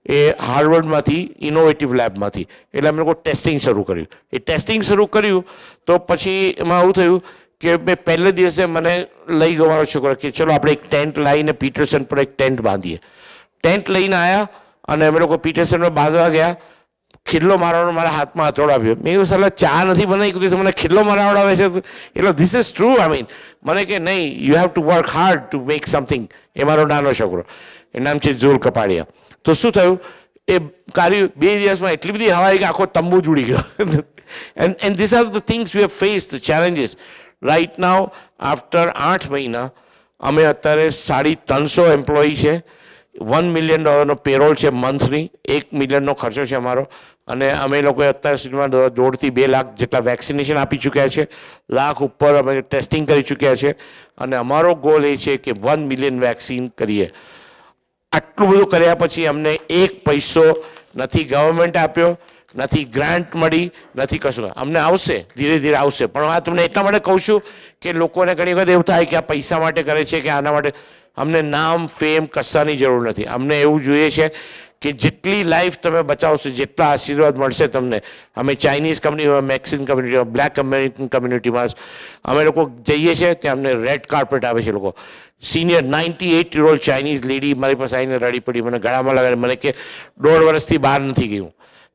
એ હાર્વર્ડમાંથી ઇનોવેટિવ લેબમાંથી. એટલે અમે લોકો ટેસ્ટિંગ શરૂ કર્યું. એ ટેસ્ટિંગ શરૂ કર્યું તો પછી એમાં આવું થયું કે મેં પહેલે દિવસે મને લઈ ગયો મારો છોકરો કે ચલો આપણે એક ટેન્ટ લાવીને પીટરસન પર એક ટેન્ટ બાંધીએ. ટેન્ટ લઈને આવ્યા અને અમે લોકો પીટરસન પર બાંધવા ગયા. ખિલ્લો મારવાનો મારા હાથમાં હથોડો આપ્યો. મેં કીધું સાલા ચા નથી બનાવી કીધું મને ખિલ્લો મારાવડાવે છે. એટલે this is true. I mean મને કે નહીં, you have to work hard to make something. એ મારો નાનો છોકરો, એ નામ છે ઝુલ કપાડિયા. તો શું થયું, એ કાર્ય 2 દિવસમાં એટલી બધી હવા આવી કે આખો તંબુ જ ઉડી ગયો. And this are the things we have faced, the challenges. Right now after 8 મહિના અમે અત્યારે 350 એમ્પ્લોયી છે. $1 million પેરોલ છે મંથની. $1 million ખર્ચો છે અમારો. અને અમે લોકોએ અત્યાર સુધીમાં 1.5 થી 2 લાખ જેટલા વેક્સિનેશન આપી ચૂક્યા છે. લાખ ઉપર અમે ટેસ્ટિંગ કરી ચૂક્યા છે. અને અમારો ગોલ એ છે કે 1 million વેક્સિન કરીએ. આટલું બધું કર્યા પછી અમને 1 પૈસો નથી ગવર્મેન્ટ આપ્યો, નથી ગ્રાન્ટ મળી, નથી કશું. અમને આવશે, ધીરે ધીરે આવશે. પણ આ તમને એટલા માટે કહું છું કે લોકોને ઘણી વખત એવું થાય કે આ પૈસા માટે કરે છે કે આના માટે. અમને નામ ફેમ કશાની જરૂર નથી. અમને એવું જોઈએ છે કે જેટલી લાઈફ તમે બચાવશો, જેટલા આશીર્વાદ મળશે તમને. અમે Chinese community, Mexican community, black American કમ્યુનિટીમાં અમે લોકો જઈએ છીએ ત્યાં અમને રેડ કાર્પેટ આવે છે. લોકો સિનિયર 98-year-old ચાઇનીઝ લેડી મારી પાસે આવીને રડી પડી, મને ગળામાં લગાડી, મને કે 1.5 વર્ષથી બહાર નથી ગયું.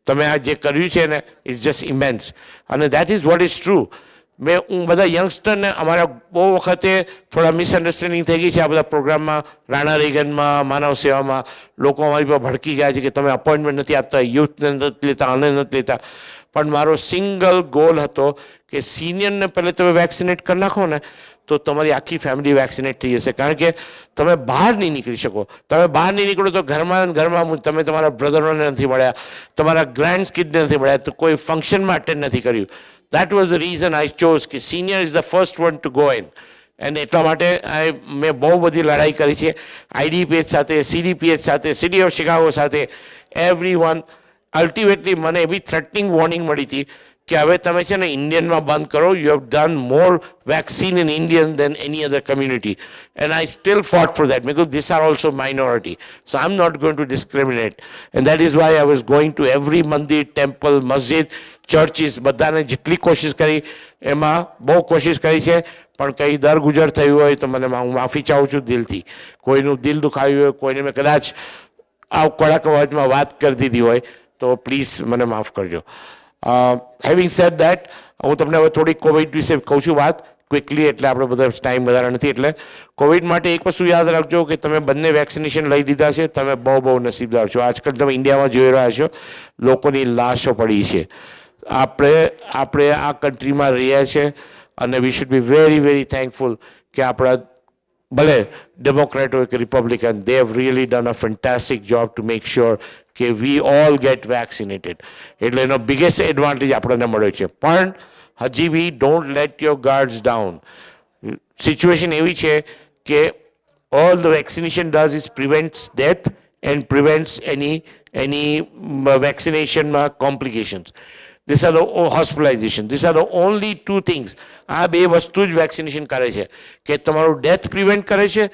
તમે આ જે કર્યું છે ને ઇટ્સ જસ્ટ ઇમેન્સ. અને that is what is true. હું બધા યંગસ્ટરને, અમારા બહુ વખતે થોડા મિસઅન્ડરસ્ટેન્ડિંગ થઈ ગઈ છે આ બધા પ્રોગ્રામમાં, રાણા રેગનમાં, માનવ સેવામાં. લોકો અમારી પર ભડકી ગયા છે કે તમે અપોઇન્ટમેન્ટ નથી આપતા, યુથને નથી લેતા, આને નથી લેતા. પણ મારો સિંગલ ગોલ હતો કે સિનિયરને પહેલે તમે વેક્સિનેટ કરી નાખો ને તો તમારી આખી ફેમિલી વેક્સિનેટ થઈ જશે. કારણ કે તમે બહાર નહીં નીકળી શકો. તમે બહાર નહીં નીકળો તો ઘરમાં તમે તમારા બ્રધરોને નથી મળ્યા, તમારા ગ્રેન્ડ કિડને નથી મળ્યા, તો કોઈ ફંક્શનમાં અટેન્ડ નથી કર્યું. That was the reason I chose કે senior is the first one to go in. અને એટલા માટે મેં બહુ બધી લડાઈ કરી છે IDPH સાથે, CDPH સાથે, સિટી ઓફ શિકાગો સાથે, everyone. અલ્ટિમેટલી મને એવી થ્રેટનિંગ વોર્નિંગ મળી હતી કે હવે તમે છે ને ઇન્ડિયનમાં બંધ કરો. You have done more vaccine in Indian than any other community. And I still fought for that because this are also minority. So I am not going to discriminate. And that is why I was going to every mandir, temple, masjid, churches, બધાને જેટલી કોશિશ કરી એમાં બહુ કોશિશ કરી છે. પણ કંઈ દરગુજર થયું હોય તો મને હું માફી ચાહું છું દિલથી. કોઈનું દિલ દુખાવ્યું હોય, કોઈને મેં કદાચ આ કડક અવાજમાં વાત કરી દીધી હોય તો પ્લીઝ મને માફ કરજો. હેવિંગ સેડ દેટ, હું તમને હવે થોડીક કોવિડ વિશે કહું છું વાત ક્વિકલી, એટલે આપણે બધા ટાઈમ વધારે નથી. એટલે કોવિડ માટે એક વસ્તુ યાદ રાખજો કે તમે બંને વેક્સિનેશન લઈ લીધા છે, તમે બહુ નસીબદાર છો. આજકાલ તમે ઇન્ડિયામાં જોઈ રહ્યા છો લોકોની લાશો પડી છે. આપણે આ કન્ટ્રીમાં રહ્યા છે અને we should be very very thankful કે આપણા ભલે ડેમોક્રેટ હોય કે Republican, they have really done a fantastic job to make sure કે વી ઓલ ગેટ વેક્સિનેટેડ. એટલે એનો બિગેસ્ટ એડવાન્ટેજ આપણને મળ્યો છે. પણ હજી be don't let your guards down. Situation એવી છે કે all the vaccination does is prevents death and prevents any વેક્સિનેશનમાં complications. These are the hospitalization. These are the only 2 things. આ 2 વસ્તુ જ વેક્સિનેશન કરે છે કે તમારું ડેથ પ્રિવેન્ટ કરે છે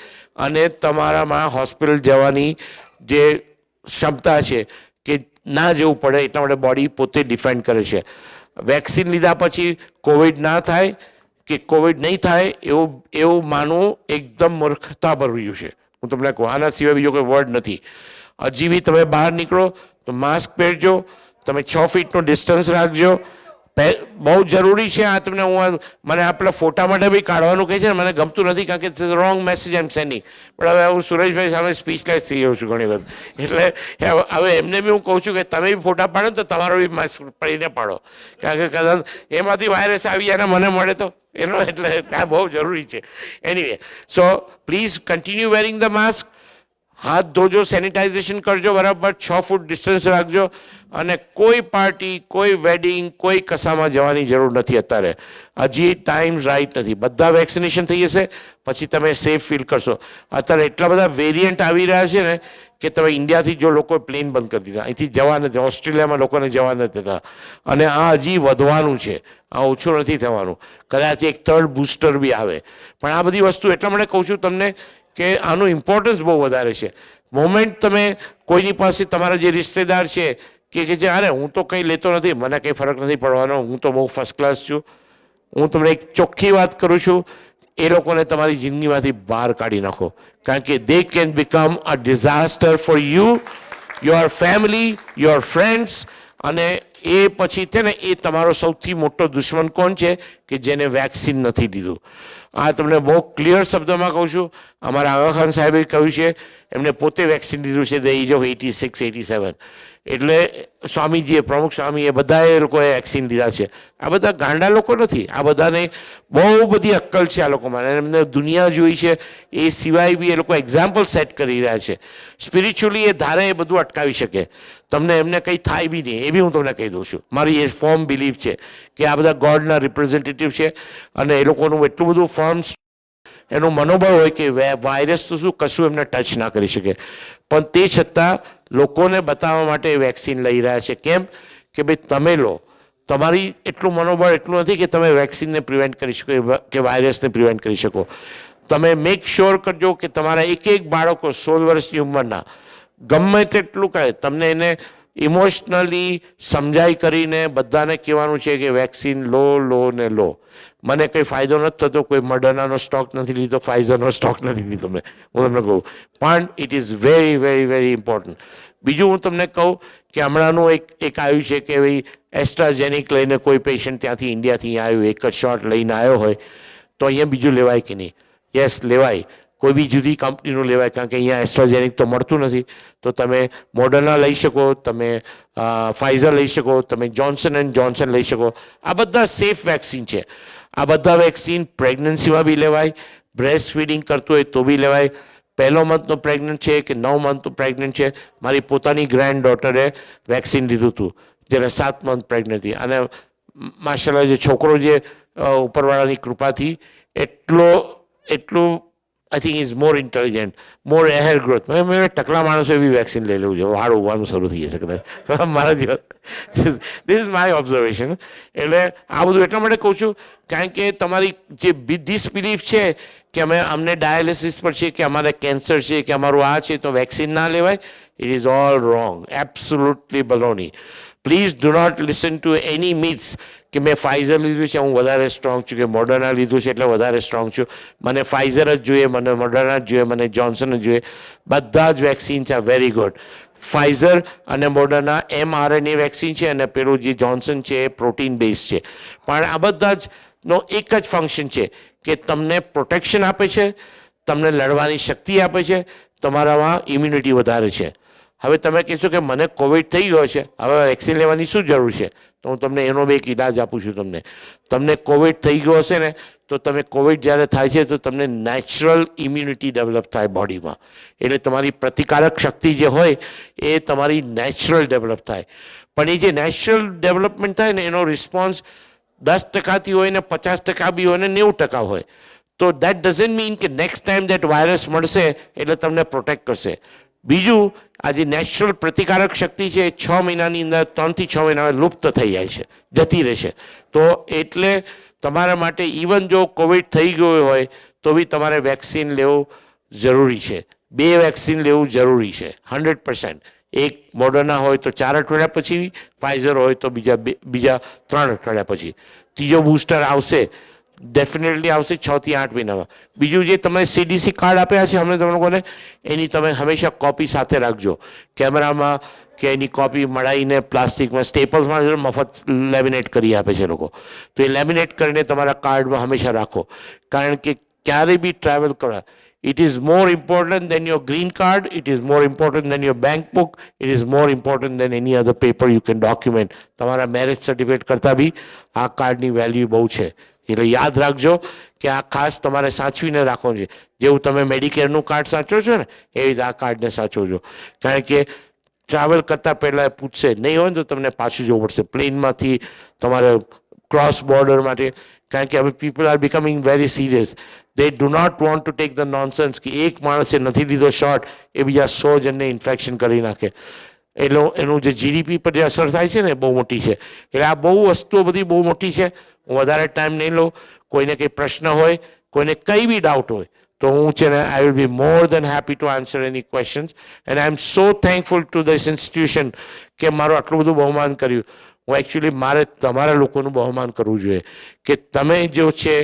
અને તમારામાં હોસ્પિટલ જવાની જે ક્ષમતા છે કે ના જવું પડે એટલા માટે બોડી પોતે ડિફેન્ડ કરે છે. વેક્સિન લીધા પછી કોવિડ ના થાય કે કોવિડ નહીં થાય એવું માનવું એકદમ મૂર્ખતા ભર્યું છે. હું તમને કહું, આના સિવાય બીજો કોઈ વર્ડ નથી. હજી બી તમે બહાર નીકળો તો માસ્ક પહેરજો, તમે 6 ફીટનો ડિસ્ટન્સ રાખજો, બહુ જરૂરી છે આ તમને મને આપણા ફોટા માટે બી કાઢવાનું કહે છે ને મને ગમતું નથી કારણ કે રોંગ મેસેજ એમ સેન્ડિંગ પણ હવે હું સુરેશભાઈ સામે સ્પીચલેસ થઈ જાઉં છું ઘણી વખત એટલે હવે એમને બી હું કહું છું કે તમે બી ફોટા પાડો તો તમારો બી માસ્ક પડીને પાડો કારણ કે કદાચ એમાંથી વાયરસ આવી જાય ને મને મળે તો એનો એટલે આ બહુ જરૂરી છે anyway so please continue wearing the mask હાથ ધોજો સેનિટાઇઝેશન કરજો બરાબર 6 ફૂટ ડિસ્ટન્સ રાખજો અને કોઈ પાર્ટી કોઈ વેડિંગ કોઈ કશામાં જવાની જરૂર નથી અત્યારે હજી ટાઈમ રાઈટ નથી બધા વેક્સિનેશન થઈ જશે પછી તમે સેફ ફીલ કરશો અત્યારે એટલા બધા વેરિયન્ટ આવી રહ્યા છે ને કે તમે ઇન્ડિયાથી જો લોકો પ્લેન બંધ કરી દીધા અહીંથી જવા નથી ઓસ્ટ્રેલિયામાં લોકોને જવા નથી થતા અને આ હજી વધવાનું છે આ ઓછું નથી થવાનું કદાચ એક થર્ડ બૂસ્ટર બી આવે પણ આ બધી વસ્તુ એટલા માટે કહું છું તમને કે આનું ઇમ્પોર્ટન્સ બહુ વધારે છે મોમેન્ટ તમે કોઈની પાસે તમારા જે રિશ્તેદાર છે કે જે અરે હું તો કંઈ લેતો નથી મને કંઈ ફરક નથી પડવાનો હું તો બહુ ફર્સ્ટ ક્લાસ છું હું તમને એક ચોખ્ખી વાત કરું છું એ લોકોને તમારી જિંદગીમાંથી બહાર કાઢી નાખો કારણ કે they can become a disaster for you your family your friends અને એ પછી છે ને એ તમારો સૌથી મોટો દુશ્મન કોણ છે કે જેને વેક્સિન નથી લીધું આ તમને બહુ ક્લિયર શબ્દમાં કહું છું અમારા આગા ખાન સાહેબે કહ્યું છે એમને પોતે વેક્સિન લીધું છે ધ એજ ઓફ 86 87 એટલે સ્વામીજીએ પ્રમુખ સ્વામીએ બધાએ લોકોએ વેક્સિન લીધા છે આ બધા ગાંડા લોકો નથી આ બધાને બહુ બધી અક્કલ છે આ લોકોમાં અને એમને દુનિયા જોઈ છે એ સિવાય બી એ લોકો એક્ઝામ્પલ સેટ કરી રહ્યા છે સ્પિરિચ્યુઅલી એ ધારે એ બધું અટકાવી શકે તમને એમને કંઈ થાય બી નહીં એ બી હું તમને કહી દઉં છું મારી એ ફર્મ બિલીફ છે કે આ બધા ગોડના રિપ્રેઝેન્ટેટિવ છે અને એ લોકોનું એટલું બધું ફર્મ એનું મનોબળ હોય કે વાયરસ તો શું કશું એમને ટચ ના કરી શકે પણ તે છતાં લોકોને બતાવવા માટે વેક્સિન લઈ રહ્યા છે કેમ કે ભાઈ તમે લો તમારી એટલું મનોબળ એટલું નથી કે તમે વેક્સિનને પ્રિવેન્ટ કરી શકો કે વાયરસને પ્રિવેન્ટ કરી શકો તમે મેક શ્યોર કરજો કે તમારા એક બાળકો 16 વર્ષની ઉંમરના ગમે તેટલું કહે તમને એને ઇમોશનલી સમજાઈ કરીને બધાને કહેવાનું છે કે વેક્સિન લો ને લો મને કંઈ ફાયદો નથી થતો કોઈ મડર્નાનો સ્ટોક નથી લીધો ફાઇઝરનો સ્ટોક નથી લીધો મેં હું તમને કહું પણ it is very very very important બીજું હું તમને કહું કે હમણાંનું એક આવ્યું છે કે ભાઈ એસ્ટ્રાઝેનિક લઈને કોઈ પેશન્ટ ત્યાંથી ઇન્ડિયાથી આવ્યું એક જ શોટ લઈને આવ્યો હોય તો અહીંયા બીજું લેવાય કે નહીં યસ લેવાય કોઈ બી જુદી કંપનીનું લેવાય કારણ કે અહીંયા એસ્ટ્રાઝેનિક તો મળતું નથી તો તમે મોડર્ના લઈ શકો તમે ફાઇઝર લઈ શકો તમે જોન્સન એન્ડ જોન્સન લઈ શકો આ બધા સેફ વેક્સિન છે આ બધા વેક્સિન પ્રેગ્નન્સીમાં બી લેવાય બ્રેસ્ટ ફીડિંગ કરતું હોય તો બી લેવાય પહેલો મંથનો પ્રેગ્નન્ટ છે કે 9 મંથનું પ્રેગ્નન્ટ છે મારી પોતાની ગ્રેન્ડ ડોટરે વેક્સિન લીધું હતું જ્યારે 7 મંથ પ્રેગ્નન્ટ હતી અને માશાલ્લાહ જે છોકરો જે ઉપરવાળાની કૃપાથી એટલું I think is more intelligent more hair growth મેં ટકલા માણસોએ બી વેક્સિન લઈ લેવું છે વાળ ઉગવાનું શરૂ થઈ જશે કદાચ મારા જીવન ધીસ ઇઝ માય ઓબ્ઝર્વેશન એટલે આ બધું એટલા માટે કહું છું કારણ કે તમારી જે ડિસબિલીફ છે કે અમને ડાયાલિસિસ પર છે કે અમારે કેન્સર છે કે અમારું આ છે તો વેક્સિન ના લેવાય it is all wrong absolutely baloney please do not listen to any myths કે મેં ફાઇઝર લીધું છે હું વધારે સ્ટ્રોંગ છું કે મોડર્ના લીધું છે એટલે વધારે સ્ટ્રોંગ છું મને ફાઇઝર જ જોઈએ મને મોડર્ના જ જોઈએ મને જોન્સન જ જોઈએ બધા જ vaccines are very good Pfizer અને મોડર્ના mRNA વેક્સિન છે અને પેલું જે જોન્સન છે એ પ્રોટીન બેઝ છે પણ આ બધા જ નો એક જ ફંક્શન છે કે તમને પ્રોટેક્શન આપે છે તમને લડવાની શક્તિ આપે છે તમારામાં ઇમ્યુનિટી વધારે છે હવે તમે કહેશો કે મને કોવિડ થઈ ગયો છે હવે વેક્સિન લેવાની શું જરૂર છે તો હું તમને એનો બે એક ઇલાજ આપું છું તમને કોવિડ થઈ ગયો હશે ને તો તમે કોવિડ જ્યારે થાય છે તો તમને નેચરલ ઇમ્યુનિટી ડેવલપ થાય બોડીમાં એટલે તમારી પ્રતિકારક શક્તિ જે હોય એ તમારી નેચરલ ડેવલપ થાય પણ એ જે નેચરલ ડેવલપમેન્ટ થાય ને એનો રિસ્પોન્સ 10%થી હોય ને 50% બી હોય ને 90% હોય તો દેટ ડઝન્ટ મીન કે નેક્સ્ટ ટાઈમ દેટ વાયરસ મળશે એટલે તમને પ્રોટેક્ટ કરશે બીજું આ જે નેચરલ પ્રતિકારક શક્તિ છે એ 6 મહિનાની અંદર 3 થી 6 મહિના લુપ્ત થઈ જાય છે જતી રહેશે તો એટલે તમારા માટે ઇવન જો કોવિડ થઈ ગયો હોય તો બી તમારે વેક્સિન લેવું જરૂરી છે 2 વેક્સિન લેવું જરૂરી છે 100% એક મોડર્ના હોય તો 4 અઠવાડિયા પછી ફાઇઝર હોય તો બીજા 3 અઠવાડિયા પછી ત્રીજો બૂસ્ટર આવશે ડેફિનેટલી આવશે 6 થી 8 મહિનામાં બીજું જે તમે CDC કાર્ડ આપ્યા છે અમને તમે લોકોને એની તમે હંમેશા કોપી સાથે રાખજો કેમેરામાં કે એની કોપી મળાઈને પ્લાસ્ટિકમાં સ્ટેપલ્સમાં મફત લેમિનેટ કરી આપે છે લોકો. તો એ લેમિનેટ કરીને તમારા કાર્ડમાં હંમેશા રાખો, કારણ કે ક્યારે બી ટ્રાવેલ કરવા, it is more important than your green card, it is more important than your bank book, it is more important than any other paper you can document. તમારા મેરેજ સર્ટિફિકેટ કરતાં બી આ કાર્ડની વેલ્યુ બહુ છે. એટલે યાદ રાખજો કે આ ખાસ તમારે સાચવીને રાખવાનું છે. જેવું તમે મેડિકેરનું કાર્ડ સાચવો છો ને એવી રીતે આ કાર્ડને સાચવજો, કારણ કે ટ્રાવેલ કરતાં પહેલાં પૂછશે, નહીં હોય ને તો તમને પાછું જવું પડશે પ્લેનમાંથી તમારે ક્રોસ બોર્ડર માટે, કારણ કે હવે people are becoming very serious. They do not want to take the nonsense કે એક માણસે નથી લીધો શોટ એ બીજા 100 જણને ઇન્ફેક્શન કરી નાખે. એટલે એનું જે જીડીપી પર જે અસર થાય છે ને બહુ મોટી છે. એટલે આ બહુ વસ્તુઓ બધી બહુ મોટી છે. હું વધારે ટાઈમ નહીં લઉં. કોઈને કંઈ પ્રશ્ન હોય, કોઈને કંઈ બી ડાઉટ હોય તો હું છે ને I will be more than happy to answer any questions. And I am so thankful to this institution કે મારું આટલું બધું બહુમાન કર્યું. હું એકચ્યુઅલી મારે તમારા લોકોનું બહુમાન કરવું જોઈએ કે તમે જો છે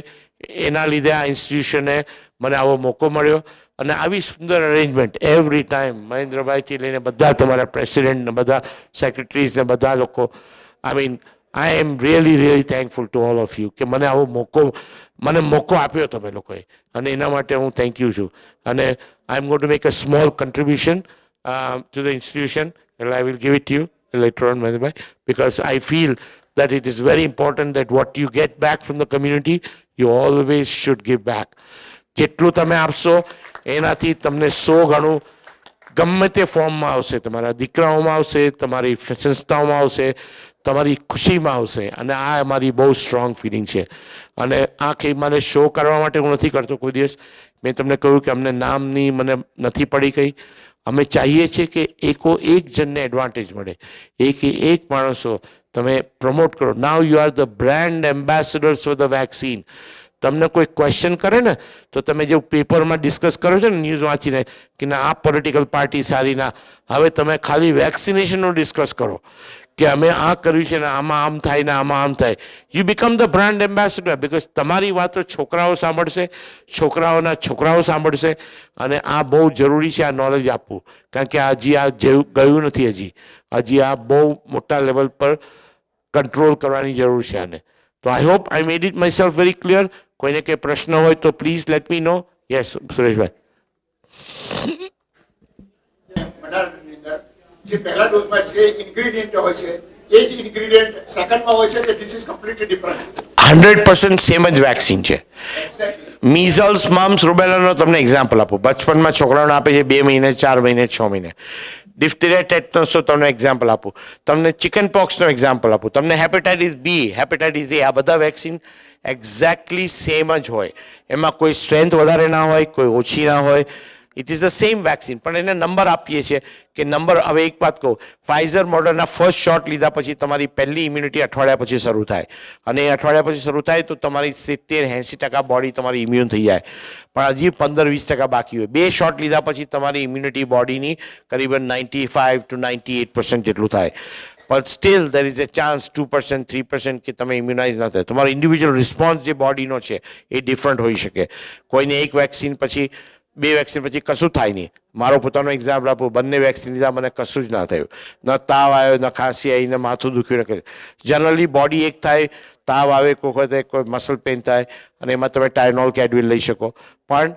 એના લીધે આ ઇન્સ્ટિટ્યુશને મને આવો મોકો મળ્યો અને આવી સુંદર અરેન્જમેન્ટ એવરી ટાઈમ. મહેન્દ્રભાઈથી લઈને બધા તમારા પ્રેસિડેન્ટ ને બધા સેક્રેટરીઝ ને બધા લોકો, I mean I am really thankful to all of you કે મને આવો મોકો આપ્યો તમે લોકોએ, અને એના માટે હું થેન્ક યુ છું. અને I am going to make a small contribution to the institution and I will give it to you later on, Mahendra, because I feel that it is very important that what you get back from the community, you always should give back. જેટલું તમે આપશો એનાથી તમને 100 ગણું ગમે તે ફોર્મમાં આવશે, તમારા દીકરાઓમાં આવશે, તમારી સંસ્થાઓમાં આવશે, તમારી ખુશીમાં આવશે. અને આ અમારી બહુ સ્ટ્રોંગ ફિલિંગ છે. અને આ કંઈ મને શો કરવા માટે હું નથી કરતો કોઈ દિવસ. મેં તમને કહ્યું કે અમને નામની મને નથી પડી કંઈ. અમે ચાહીએ છીએ કે એક જણને એડવાન્ટેજ મળે, એક માણસો તમે પ્રમોટ કરો. Now you are the brand ambassadors for the vaccine. તમને કોઈ ક્વેશ્ચન કરે ને તો તમે જે પેપરમાં ડિસ્કસ કરો છો ને ન્યૂઝ વાંચીને કે ના આ પોલિટિકલ પાર્ટી સારી, ના, હવે તમે ખાલી વેક્સિનેશનનું ડિસ્કસ કરો કે અમે આ કર્યું છે ને આમાં આમ થાય ને આમાં આમ થાય. You become the brand ambassador, because તમારી વાતો છોકરાઓ સાંભળશે, છોકરાઓના છોકરાઓ સાંભળશે. અને આ બહુ જરૂરી છે આ નોલેજ આપવું, કારણ કે હજી આ ગયું નથી. હજી આ બહુ મોટા લેવલ પર કંટ્રોલ કરવાની જરૂર છે આને. તો I hope I made it myself very clear. કોઈને કંઈ પ્રશ્ન હોય તો please let me know. Yes Sureshbhai. જે પહેલા ડોઝમાં જે ઇન્ગ્રેડિયન્ટ હોય છે એ જ ઇન્ગ્રેડિયન્ટ સેકન્ડમાં હોય છે કે this is completely different? 100% same જ વેક્સિન છે. મીઝલ્સ, મમ્સ, રૂબેલાનો તમને એક્ઝામ્પલ આપું. બચપનમાં છોકરાઓને આપે છે 2 મહિને, 4 મહિને, 6 મહિને. ડિફ્થેરિયા, ટેટનસનો તમને એક્ઝામ્પલ આપું. તમને ચિકન પોક્સનો એક્ઝામ્પલ આપું. તમને હેપેટાઇટિસ બી, હેપેટાઇટિસ એ, આ બધા વેક્સિન એક્ઝેક્ટલી સેમ જ હોય. એમાં કોઈ સ્ટ્રેન્થ વધારે ના હોય, કોઈ ઓછી ના હોય. It is the same vaccine, પણ એને નંબર આપીએ છીએ કે નંબર. હવે એક વાત કહું, ફાઇઝર મોડરના ફર્સ્ટ શોટ લીધા પછી તમારી પહેલી ઇમ્યુનિટી અઠવાડિયા પછી શરૂ થાય, અને એ અઠવાડિયા પછી શરૂ થાય તો તમારી 70-80% બોડી તમારી ઇમ્યુન થઈ જાય, પણ હજી 15-20% બાકી હોય. 2 શોટ લીધા પછી તમારી ઇમ્યુનિટી બોડીની કરીબન 95 to 98% જેટલું થાય. પણ steel there is a chance 2%, 3% કે તમે ઇમ્યુનાઇઝ ના થાય. તમારો ઇન્ડિવિજ્યુઅલ રિસ્પોન્સ જે બોડીનો છે એ ડિફરન્ટ હોઈ શકે. કોઈને એક વેક્સિન પછી, 2 વેક્સિન પછી કશું થાય નહીં. મારો પોતાનો એક્ઝામ્પલ આપું, બંને વેક્સિન લીધા મને કશું જ ના થયું. ન તાવ આવ્યો, ન ખાંસી આવી, ન માથું દુખ્યું, ન. જનરલી બોડી એક થાય, તાવ આવે, કોઈ વખતે કોઈ મસલ પેઇન થાય, અને એમાં તમે ટાયનોલ કે એડવિલ લઈ શકો. પણ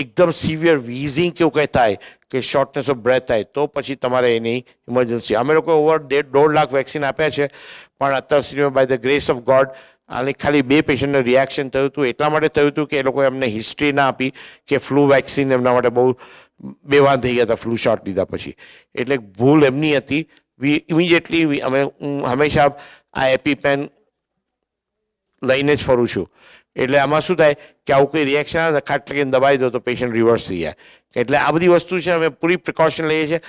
એકદમ સિવિયર વીઝિંગ કેવું કંઈ થાય કે શોર્ટનેસ ઓફ બ્રેથ થાય તો પછી તમારે એની ઇમરજન્સી. અમે લોકો ઓવર 1.5 લાખ વેક્સિન આપ્યા છે, પણ અત્યાર સુધીમાં by the grace of God અને ખાલી 2 પેશન્ટને રિએક્શન થયું હતું. એટલા માટે થયું હતું કે એ લોકોએ અમને હિસ્ટ્રી ના આપી કે ફ્લૂ વેક્સિન એમના માટે બહુ બેવાન થઈ ગયા હતા ફ્લૂ શોટ લીધા પછી. એટલે ભૂલ એમની હતી. ઇમિડિયેટલી હું હંમેશા આ એપીપેન લઈને જ ફરું છું. એટલે આમાં શું થાય કે આવું કોઈ રિએક્શન આવે ખાટ લગીને દબાઈ દો તો પેશન્ટ રિવર્સ થઈ જાય. એટલે આ બધી વસ્તુ છે, અમે પૂરી પ્રિકોશન લઈએ છીએ.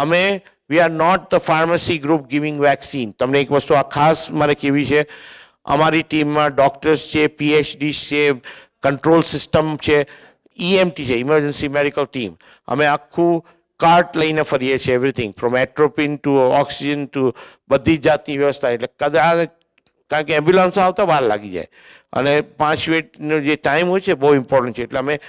અમે we are not the pharmacy group giving vaccine. તમને એક વસ્તુ આ ખાસ મારે કેવી છે, અમારી ટીમમાં ડૉક્ટર્સ છે, PhD છે, કંટ્રોલ સિસ્ટમ છે, EMT છે, ઇમરજન્સી મેડિકલ ટીમ. અમે આખું કાર્ટ લઈને ફરીએ છીએ, everything from atropine to oxygen to બધી જ જાતની વ્યવસ્થા. એટલે કદાચ કારણ કે એમ્બ્યુલન્સ આવતા વાર લાગી જાય, અને 5 મિનિટનો જે ટાઈમ હોય છે બહુ ઇમ્પોર્ટન્ટ છે. એટલે અમે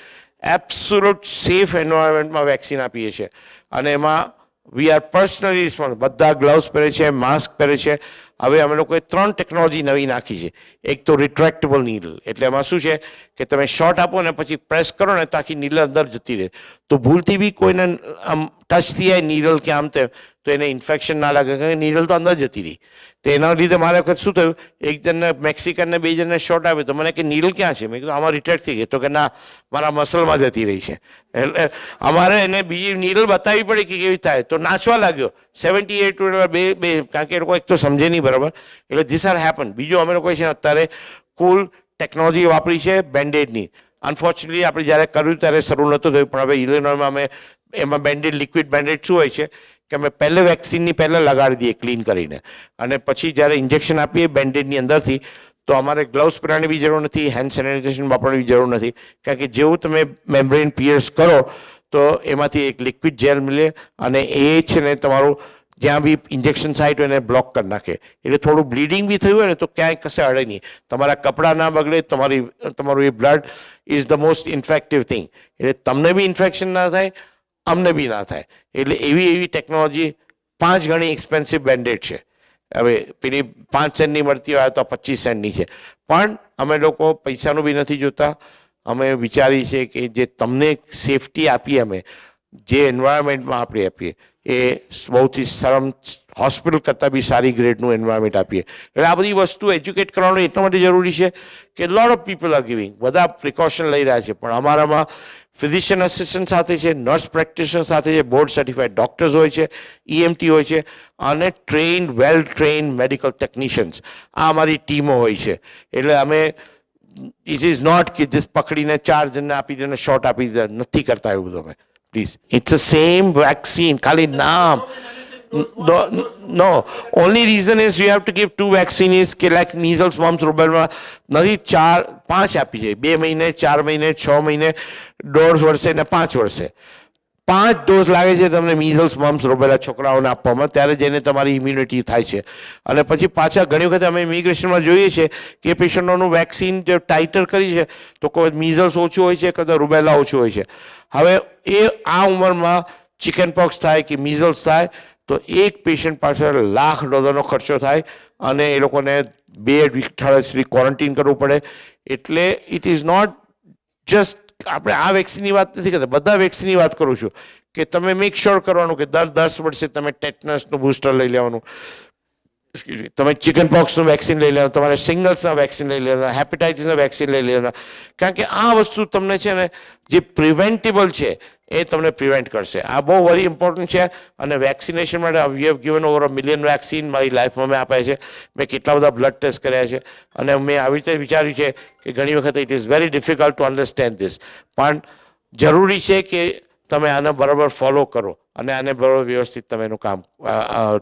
એબ્સોલ્યુટ સેફ એન્વાયરમેન્ટમાં વેક્સિન આપીએ છીએ. અને એમાં વી આર પર્સનલી રિસ્પોન્સ. બધા ગ્લવ્સ પહેરે છે, માસ્ક પહેરે છે. હવે અમે લોકોએ 3 ટેકનોલોજી નવી નાખી છે. એક તો રિટ્રેક્ટેબલ નીડલ, એટલે એમાં શું છે કે તમે શોટ આપો ને પછી પ્રેસ કરો ને તો આખી નીડલ અંદર જતી રહે. તો ભૂલથી બી કોઈને આમ ટચ થઈ જાય નીડલ કે આમ તેમ તો એને ઇન્ફેક્શન ના લાગે, કારણ કે નીડલ તો અંદર જતી રહી. તો એના લીધે મારે વખત શું થયું, એક જણને મેક્સિકનને 2 જણને શોટ આપ્યો તો મને કે નીડલ ક્યાં છે? મેં કીધું આમાં રિટ્રેક્ટ થઈ ગઈ. તો કે ના, મારા મસલમાં જતી રહી છે. એટલે અમારે એને બીજી નીડલ બતાવવી પડી કે કેવી થાય. તો નાચવા લાગ્યો 78 બે, કારણ કે એ લોકો એક તો સમજે નહીં બરાબર. એટલે ધીસ આર હેપન. બીજું અમે લોકો છે અત્યારે કુલ ટેકનોલોજી વાપરી છે બેન્ડેડની. અનફોર્ચ્યુનેટલી આપણે જ્યારે કર્યું ત્યારે શરૂ નહોતું થયું, પણ હવે ઇલિનોયમાં અમે એમાં બેન્ડેડ, લિક્વિડ બેન્ડેડ શું હોય છે કે અમે પહેલે વેક્સિનની પહેલાં લગાડી દઈએ ક્લીન કરીને, અને પછી જ્યારે ઇન્જેક્શન આપીએ બેન્ડેડની અંદરથી તો અમારે ગ્લવ્સ પહેરવાની બી જરૂર નથી, હેન્ડ સેનિટાઇઝેશન વાપરવાની જરૂર નથી. કારણ કે જેવું તમે મેમ્બ્રેન પિયર્સ કરો તો એમાંથી એક લિક્વિડ જેલ મળે અને એ છે ને તમારું જ્યાં બી ઇન્જેક્શન સાઇટ હોય એને બ્લોક કરી નાખે. એટલે થોડું બ્લીડિંગ બી થયું હોય ને તો ક્યાંય કશે અડે નહીં, તમારા કપડાં ના બગડે, તમારું એ blood is the most infective thing. એટલે તમને બી ઇન્ફેક્શન ના થાય, અમને બી ના થાય. એટલે એવી ટેકનોલોજી 5 ગણી એક્સપેન્સિવ બેન્ડેડ છે. હવે પેલી 5 સેન્ટની મળતી હોય તો 25 સેન્ટની છે. પણ અમે લોકો પૈસાનું બી નથી જોતા. અમે વિચારીએ છીએ કે જે તમને સેફટી આપીએ અમે, જે એન્વાયરમેન્ટમાં આપણે આપીએ એ બહુથી હોસ્પિટલ કરતાં બી સારી ગ્રેડનું એન્વાયરમેન્ટ આપીએ. એટલે આ બધી વસ્તુ એજ્યુકેટ કરવાનું એટલા માટે જરૂરી છે કે lot of people are giving, બધા પ્રિકોશન લઈ રહ્યા છે. પણ અમારામાં ફિઝિશિયન અસિસ્ટન્ટ સાથે છે, નર્સ પ્રેક્ટિશનર સાથે છે, બોર્ડ સર્ટિફાઈડ ડૉક્ટર્સ હોય છે, EMT હોય છે, અને વેલ ટ્રેન્ડ મેડિકલ ટેકનિશિયન્સ. આ અમારી ટીમો હોય છે. એટલે અમે ઇટ ઇઝ નોટ કે જસ્ટ પકડીને 4 જણને આપી દે, શોટ આપી દે, નથી કરતા એવું બધું અમે. Please, it's a same vaccine, ખાલી નામ. No, only reason is you have to give 2 vaccines કે like measles, mumps, rubella નથી 4-5 આપી છે. 2 મહિને, 4 મહિને, 6 મહિને, 1.5 વર્ષે ને 5 વર્ષે. 5 ડોઝ લાગે છે તમને મીઝલ્સ, મમ્સ, રૂબેલા છોકરાઓને આપવામાં, ત્યારે જઈને તમારી ઇમ્યુનિટી થાય છે. અને પછી પાછા ઘણી વખત અમે ઇમિગ્રેશનમાં જોઈએ છીએ કે પેશન્ટોનું વેક્સિન જે ટાઇટર કરી છે તો કોઈ મીઝલ્સ ઓછું હોય છે, કદાચ રૂબેલા ઓછું હોય છે. હવે એ આ ઉંમરમાં ચિકન પોક્સ થાય કે મીઝલ્સ થાય તો એક પેશન્ટ પાછળ $1,00,000 ખર્ચો થાય અને એ લોકોને 2 અઠવાડિયા સુધી ક્વોરન્ટીન કરવું પડે. એટલે ઇટ ઇઝ નોટ જસ્ટ આપણે આ વેક્સિનની વાત નથી કરતા, બધા વેક્સિનની વાત કરું છું કે તમે મેક શ્યોર કરવાનું કે દર 10 વર્ષે તમે ટેટનસનું બૂસ્ટર લઈ લેવાનું, તમે ચિકન પોક્સનું વેક્સિન લઈ લેવાનું, તમારે સિંગલ્સના વેક્સિન લઈ લેવાના, હેપેટાઇટિસના વેક્સિન લઈ લેવાના. કારણ કે આ વસ્તુ તમને છે ને જે પ્રિવેન્ટેબલ છે એ તમને પ્રિવેન્ટ કરશે. આ બહુ વેરી ઇમ્પોર્ટન્ટ છે. અને વેક્સિનેશન માટે we have given over 1 million vaccine મારી લાઈફમાં મેં આપ્યા છે. મેં કેટલા બધા બ્લડ ટેસ્ટ કર્યા છે અને મેં આવી રીતે વિચાર્યું છે કે ઘણી વખત it is very difficult to understand this, પણ જરૂરી છે કે તમે આને બરાબર ફોલો કરો અને આને બરાબર વ્યવસ્થિત તમે એનું કામ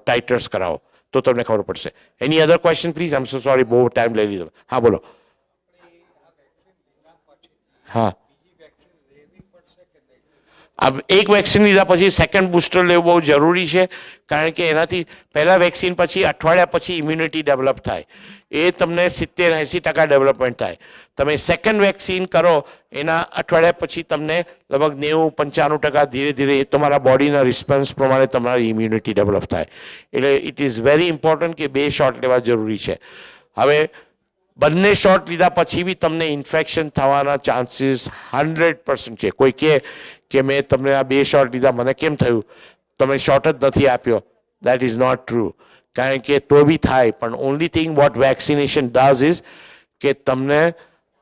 ટાઇટર્સ કરાવો તો તમને ખબર પડશે. એની અધર ક્વેશ્ચન પ્લીઝ? આમ સો સોરી, બહુ ટાઈમ લઈ લીધો. હા બોલો. હા, એક વેક્સિન લીધા પછી સેકન્ડ બૂસ્ટર લેવું બહુ જરૂરી છે. કારણ કે એનાથી પહેલા વેક્સિન પછી અઠવાડિયા પછી ઇમ્યુનિટી ડેવલપ થાય. એ તમને 70-80% ડેવલપમેન્ટ થાય. તમે સેકન્ડ વેક્સિન કરો એના અઠવાડિયા પછી તમને લગભગ 90-95% ધીરે ધીરે તમારા બોડીના રિસ્પોન્સ પ્રમાણે તમારી ઇમ્યુનિટી ડેવલપ થાય. એટલે ઇટ ઇઝ વેરી ઇમ્પોર્ટન્ટ કે 2 શોટ લેવા જરૂરી છે. હવે બંને શોટ લીધા પછી બી તમને ઇન્ફેક્શન થવાના ચાન્સીસ 100% છે. કોઈ કે મેં તમને આ 2 શોટ લીધા મને કેમ થયું, તમે શોટ જ નથી આપ્યો, દેટ ઇઝ નોટ ટ્રુ. કારણ કે તો બી થાય, પણ only thing what vaccination does is કે તમને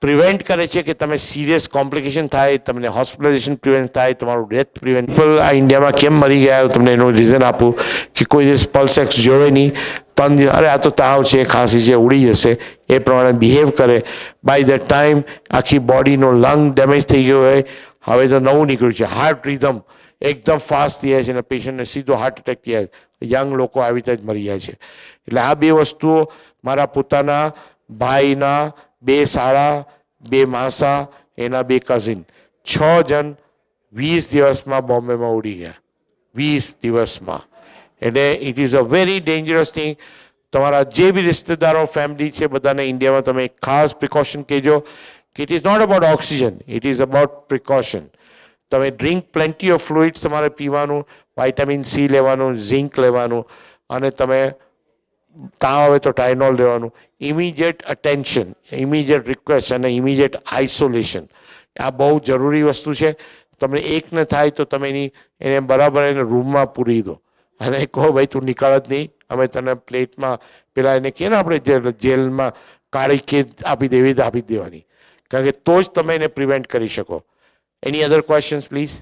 પ્રિવેન્ટ કરે છે કે તમે સિરિયસ કોમ્પ્લિકેશન થાય, તમને હોસ્પિટલાઇઝેશન પ્રિવેન્ટ થાય, તમારું ડેથ પ્રિવેન્ટ. આ ઇન્ડિયામાં કેમ મરી ગયા તમને એનું રીઝન આપું કે કોઈ દિવસ પલ્સ એક્સ જોવે નહીં, 3 દિવસ અરે આ તો તાવ છે, ખાંસી છે, ઉડી જશે, એ પ્રમાણે બિહેવ કરે. બાય ધ ટાઈમ આખી બોડીનો લંગ ડેમેજ થઈ ગયો હોય. હવે તો નવું નીકળ્યું છે હાર્ટ રિધમ એકદમ ફાસ્ટ થઈ જાય છે અને પેશન્ટને સીધો હાર્ટ એટેક થઈ જાય. યંગ લોકો આવી રીતે જ મરી જાય છે. એટલે આ 2 વસ્તુઓ મારા પોતાના ભાઈના 2 સાળા, 2 માસા, એના 2 કઝિન, 6 જણ 20 દિવસમાં બોમ્બેમાં ઉડી ગયા. 20 દિવસમાં. એટલે it is a very dangerous thing. તમારા જે બી રિશ્તેદારો, ફેમિલી છે બધાને ઇન્ડિયામાં તમે એક ખાસ પ્રિકોશન કહેજો કે it is not about oxygen, it is about precaution. તમે ડ્રિંક પ્લેન્ટી ઓફ ફ્લુઇડ્સ તમારે પીવાનું, વાઇટામિન સી લેવાનું, ઝિંક લેવાનું, અને તમે તાવ આવે તો ટાઇનોલ લેવાનું. ઇમિડિયેટ અટેન્શન, ઇમિડિયેટ રિક્વેસ્ટ અને ઇમિડિયેટ આઇસોલેશન, આ બહુ જરૂરી વસ્તુ છે. તમને એકને થાય તો તમે એને બરાબર એને રૂમમાં પૂરી દો અને કહો ભાઈ તું નીકળ જ નહીં, અમે તને પ્લેટમાં પેલા એને કહે ને આપણે જેલમાં કાળી કે આપી દેવી તો આપી દેવાની, કારણ કે તો જ તમે એને પ્રિવેન્ટ કરી શકો. Any other questions please?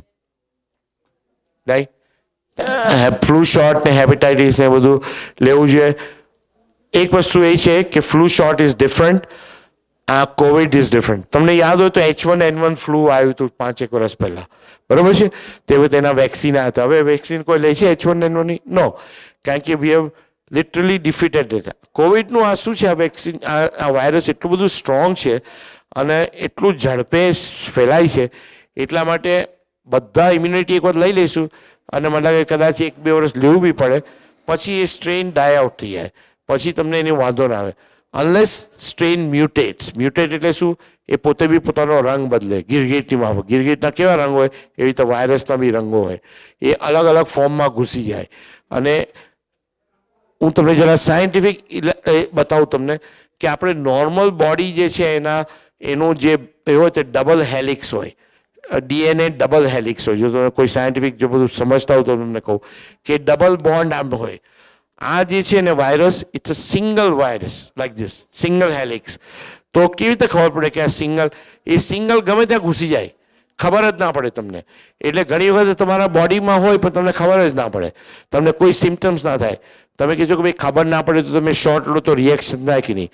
Right, flu shot ને હેપેટાઇટિસ ને બધું લેવું જોઈએ. એક વસ્તુ એ છે કે ફ્લૂ શોટ ઇઝ ડિફરન્ટ, આ કોવિડ ઇઝ ડિફરન્ટ. તમને યાદ હોય તો H1N1 ફ્લૂ આવ્યું હતું 5-1 વર્ષ પહેલાં, બરાબર છે? તે તેના વેક્સિન આવ્યા હતા. હવે વેક્સિન કોઈ લે છે H1N1 ની? નો, કારણ કે we have literally defeated it. કોવિડનું આ શું છે, આ વેક્સિન, આ વાયરસ એટલું બધું સ્ટ્રોંગ છે અને એટલું ઝડપે ફેલાય છે, એટલા માટે બધા ઇમ્યુનિટી એક વખત લઈ લઈશું અને મને લાગે કદાચ 1-2 વર્ષ લેવું બી પડે, પછી એ સ્ટ્રેન ડાય આઉટ થઈ જાય, પછી તમને એની વાંધો ના આવે. Unless strain મ્યુટેટ્સ. મ્યુટેટ એટલે શું? એ પોતે બી પોતાનો રંગ બદલે. ગિરગીટની માફક, ગિરગીટના કેવા રંગ હોય એવી રીતે વાયરસના બી રંગો હોય, એ અલગ અલગ ફોર્મમાં ઘૂસી જાય. અને હું તમને જરા સાયન્ટિફિક બતાવું તમને કે આપણે નોર્મલ બોડી જે છે એનું જે એ હોય તે ડબલ હેલિક્સ હોય, DNA ડબલ હેલિક્સ હોય. જો તમે કોઈ સાયન્ટિફિક જો બધું સમજતા હો તો તમને કહું કે ડબલ બોન્ડ આમ હોય. આ જે છે ને virus, it's a single virus like this, single helix. તો કેવી રીતે ખબર પડે કે આ સિંગલ ગમે ત્યાં ઘૂસી જાય, ખબર જ ના પડે તમને. એટલે ઘણી વખત તમારા બોડીમાં હોય પણ તમને ખબર જ ના પડે, તમને કોઈ સિમ્ટમ્સ ના થાય. તમે કહેજો કે ભાઈ ખબર ના પડે તો તમે શોર્ટ લો તો રિએક્શન થાય કે નહીં.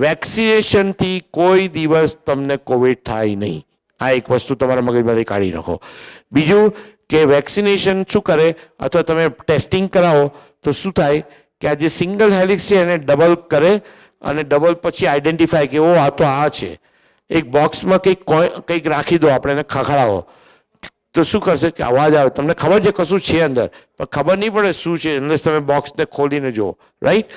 વેક્સિનેશનથી કોઈ દિવસ તમને કોવિડ થાય નહીં. આ એક વસ્તુ તમારા મગજમાંથી કાઢી નાખો. બીજું કે વેક્સિનેશન શું કરે, અથવા તમે ટેસ્ટિંગ કરાવો તો શું થાય કે આ જે સિંગલ હેલિક્સ છે એને ડબલ કરે અને ડબલ પછી આઈડેન્ટિફાય કે ઓ આ તો આ છે. એક બોક્સમાં કંઈક રાખી દો, આપણે એને ખખડાવો તો શું કરશે કે અવાજ આવે, તમને ખબર છે કશું છે અંદર પણ ખબર નહીં પડે શું છે અંદર, તમે બોક્સને ખોલીને જુઓ. રાઈટ,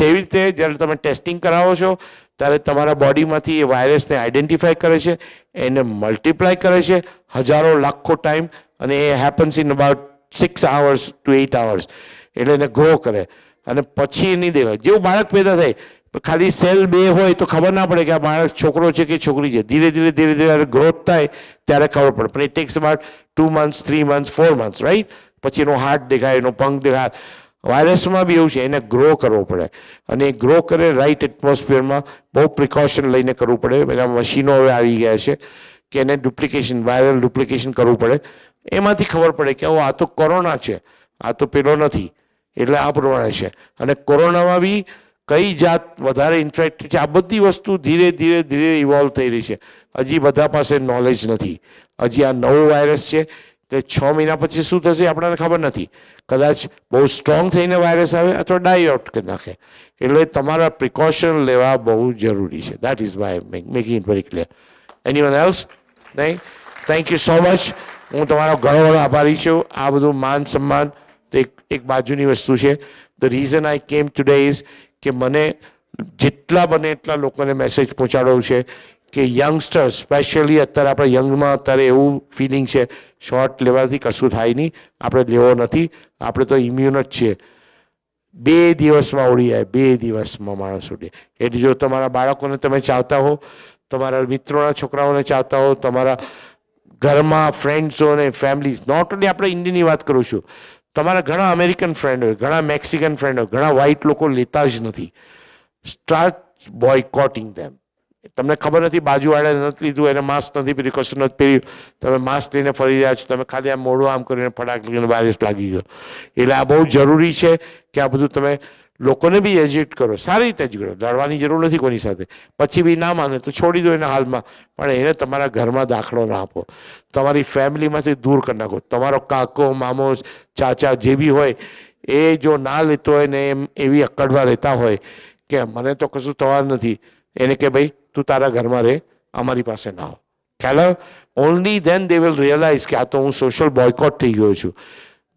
એવી રીતે જ્યારે તમે ટેસ્ટિંગ કરાવો છો ત્યારે તમારા બોડીમાંથી એ વાયરસને આઈડેન્ટિફાય કરે છે, એને મલ્ટીપ્લાય કરે છે હજારો લાખો ટાઈમ, અને એ happens in about 6 hours to 8 hours. એટલે એને ગ્રો કરે અને પછી એ નહીં દેવાય. જેવું બાળક પેદા થાય ખાલી સેલ 2 હોય તો ખબર ના પડે કે આ બાળક છોકરો છે કે છોકરી છે. ધીરે ધીરે ગ્રોથ થાય ત્યારે ખબર પડે. પણ it tax about 2 months, 3 months, 4 months, right? પછી એનો હાર્ટ દેખાય, એનો પંખ દેખાય. વાયરસમાં બી એવું છે, એને ગ્રો કરવો પડે અને એ ગ્રો કરે રાઈટ એટમોસ્ફિયરમાં. બહુ પ્રિકોશન લઈને કરવું પડે. એના મશીનો હવે આવી ગયા છે કે એને ડુપ્લિકેશન, વાયરલ ડુપ્લિકેશન કરવું પડે. એમાંથી ખબર પડે કે આ તો કોરોના છે, આ તો પેલો નથી. એટલે આ પ્રમાણે છે. અને કોરોનામાં બી કઈ જાત વધારે ઇન્ફેક્ટ છે, આ બધી વસ્તુ ધીરે ધીરે ઇવોલ્વ થઈ રહી છે. હજી બધા પાસે નોલેજ નથી. હજી આ નવો વાયરસ છે એટલે 6 મહિના પછી શું થશે આપણને ખબર નથી. કદાચ બહુ સ્ટ્રોંગ થઈને વાયરસ આવે અથવા ડાય આઉટ કરી નાખે. એટલે તમારા પ્રિકોશન લેવા બહુ જરૂરી છે. That is why making it very clear. Anyone else? નહીં? Thank you so much. હું તમારો ઘણો આભારી છું. આ બધું માન સન્માન તો એક બાજુની વસ્તુ છે. ધ રીઝન આઈ કેમ ટુડે ઇઝ કે મને જેટલા બને એટલા લોકોને મેસેજ પહોંચાડવો છે કે યંગસ્ટર્સ, સ્પેશિયલી અત્યારે આપણે યંગમાં અત્યારે એવું ફિલિંગ છે શોટ લેવાથી કશું થાય નહીં, આપણે લેવો નથી, આપણે તો ઇમ્યુન જ છીએ. 2 દિવસમાં ઉડી જાય, 2 દિવસમાં માણસ ઉડે. એટલે જો તમારા બાળકોને તમે ચાહતા હો, તમારા મિત્રોના છોકરાઓને ચાહતા હો, તમારા ઘરમાં ફ્રેન્ડ્સો અને ફેમિલી, નોટ ઓનલી આપણે ઇન્ડિયનની વાત કરું છું, તમારા ઘણા અમેરિકન ફ્રેન્ડ હોય, ઘણા મેક્સિકન ફ્રેન્ડ હોય, ઘણા વ્હાઇટ લોકો લેતા જ નથી. સ્ટાર્ટ બોયકોટિંગ ધેમ. તમને ખબર નથી બાજુવાળાએ નથી લીધું, એને માસ્ક નથી, પ્રિકોશન નથી પહેર્યું, તમે માસ્ક લઈને ફરી રહ્યા છો, તમે ખાલી આમ મોઢું આમ કરીને ફટાક લઈને વાયરસ લાગી ગયો. એટલે આ બહુ જરૂરી છે કે આ બધું તમે લોકોને બી એજ્યુકેટ કરો, સારી રીતે એજ્યુકેટ કરો. લડવાની જરૂર નથી કોની સાથે. પછી બી ના માને તો છોડી દો એના હાલમાં, પણ એને તમારા ઘરમાં દાખલો ના આપો. તમારી ફેમિલીમાંથી દૂર કરી નાખો. તમારો કાકો, મામો, ચાચા જે બી હોય એ જો ના લેતો હોય ને એમ એવી અકડવા રહેતા હોય કે મને તો કશું થવાનું નથી, એને કે ભાઈ તું તારા ઘરમાં રહે, અમારી પાસે ના આવ. ખ્યાલ? Only then they will realise કે આ તો હું સોશિયલ બોયકોટ થઈ ગયો છું.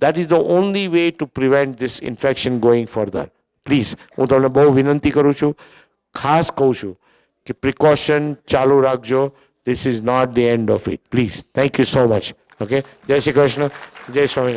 That is the only way to prevent this infection going further. Please, હું તમને બહુ વિનંતી કરું છું, ખાસ કહું છું કે પ્રિકોશન ચાલુ રાખજો. This is not the end of it. Please, thank you so much. Okay, જય શ્રી કૃષ્ણ, જય સ્વામિનારાયણ.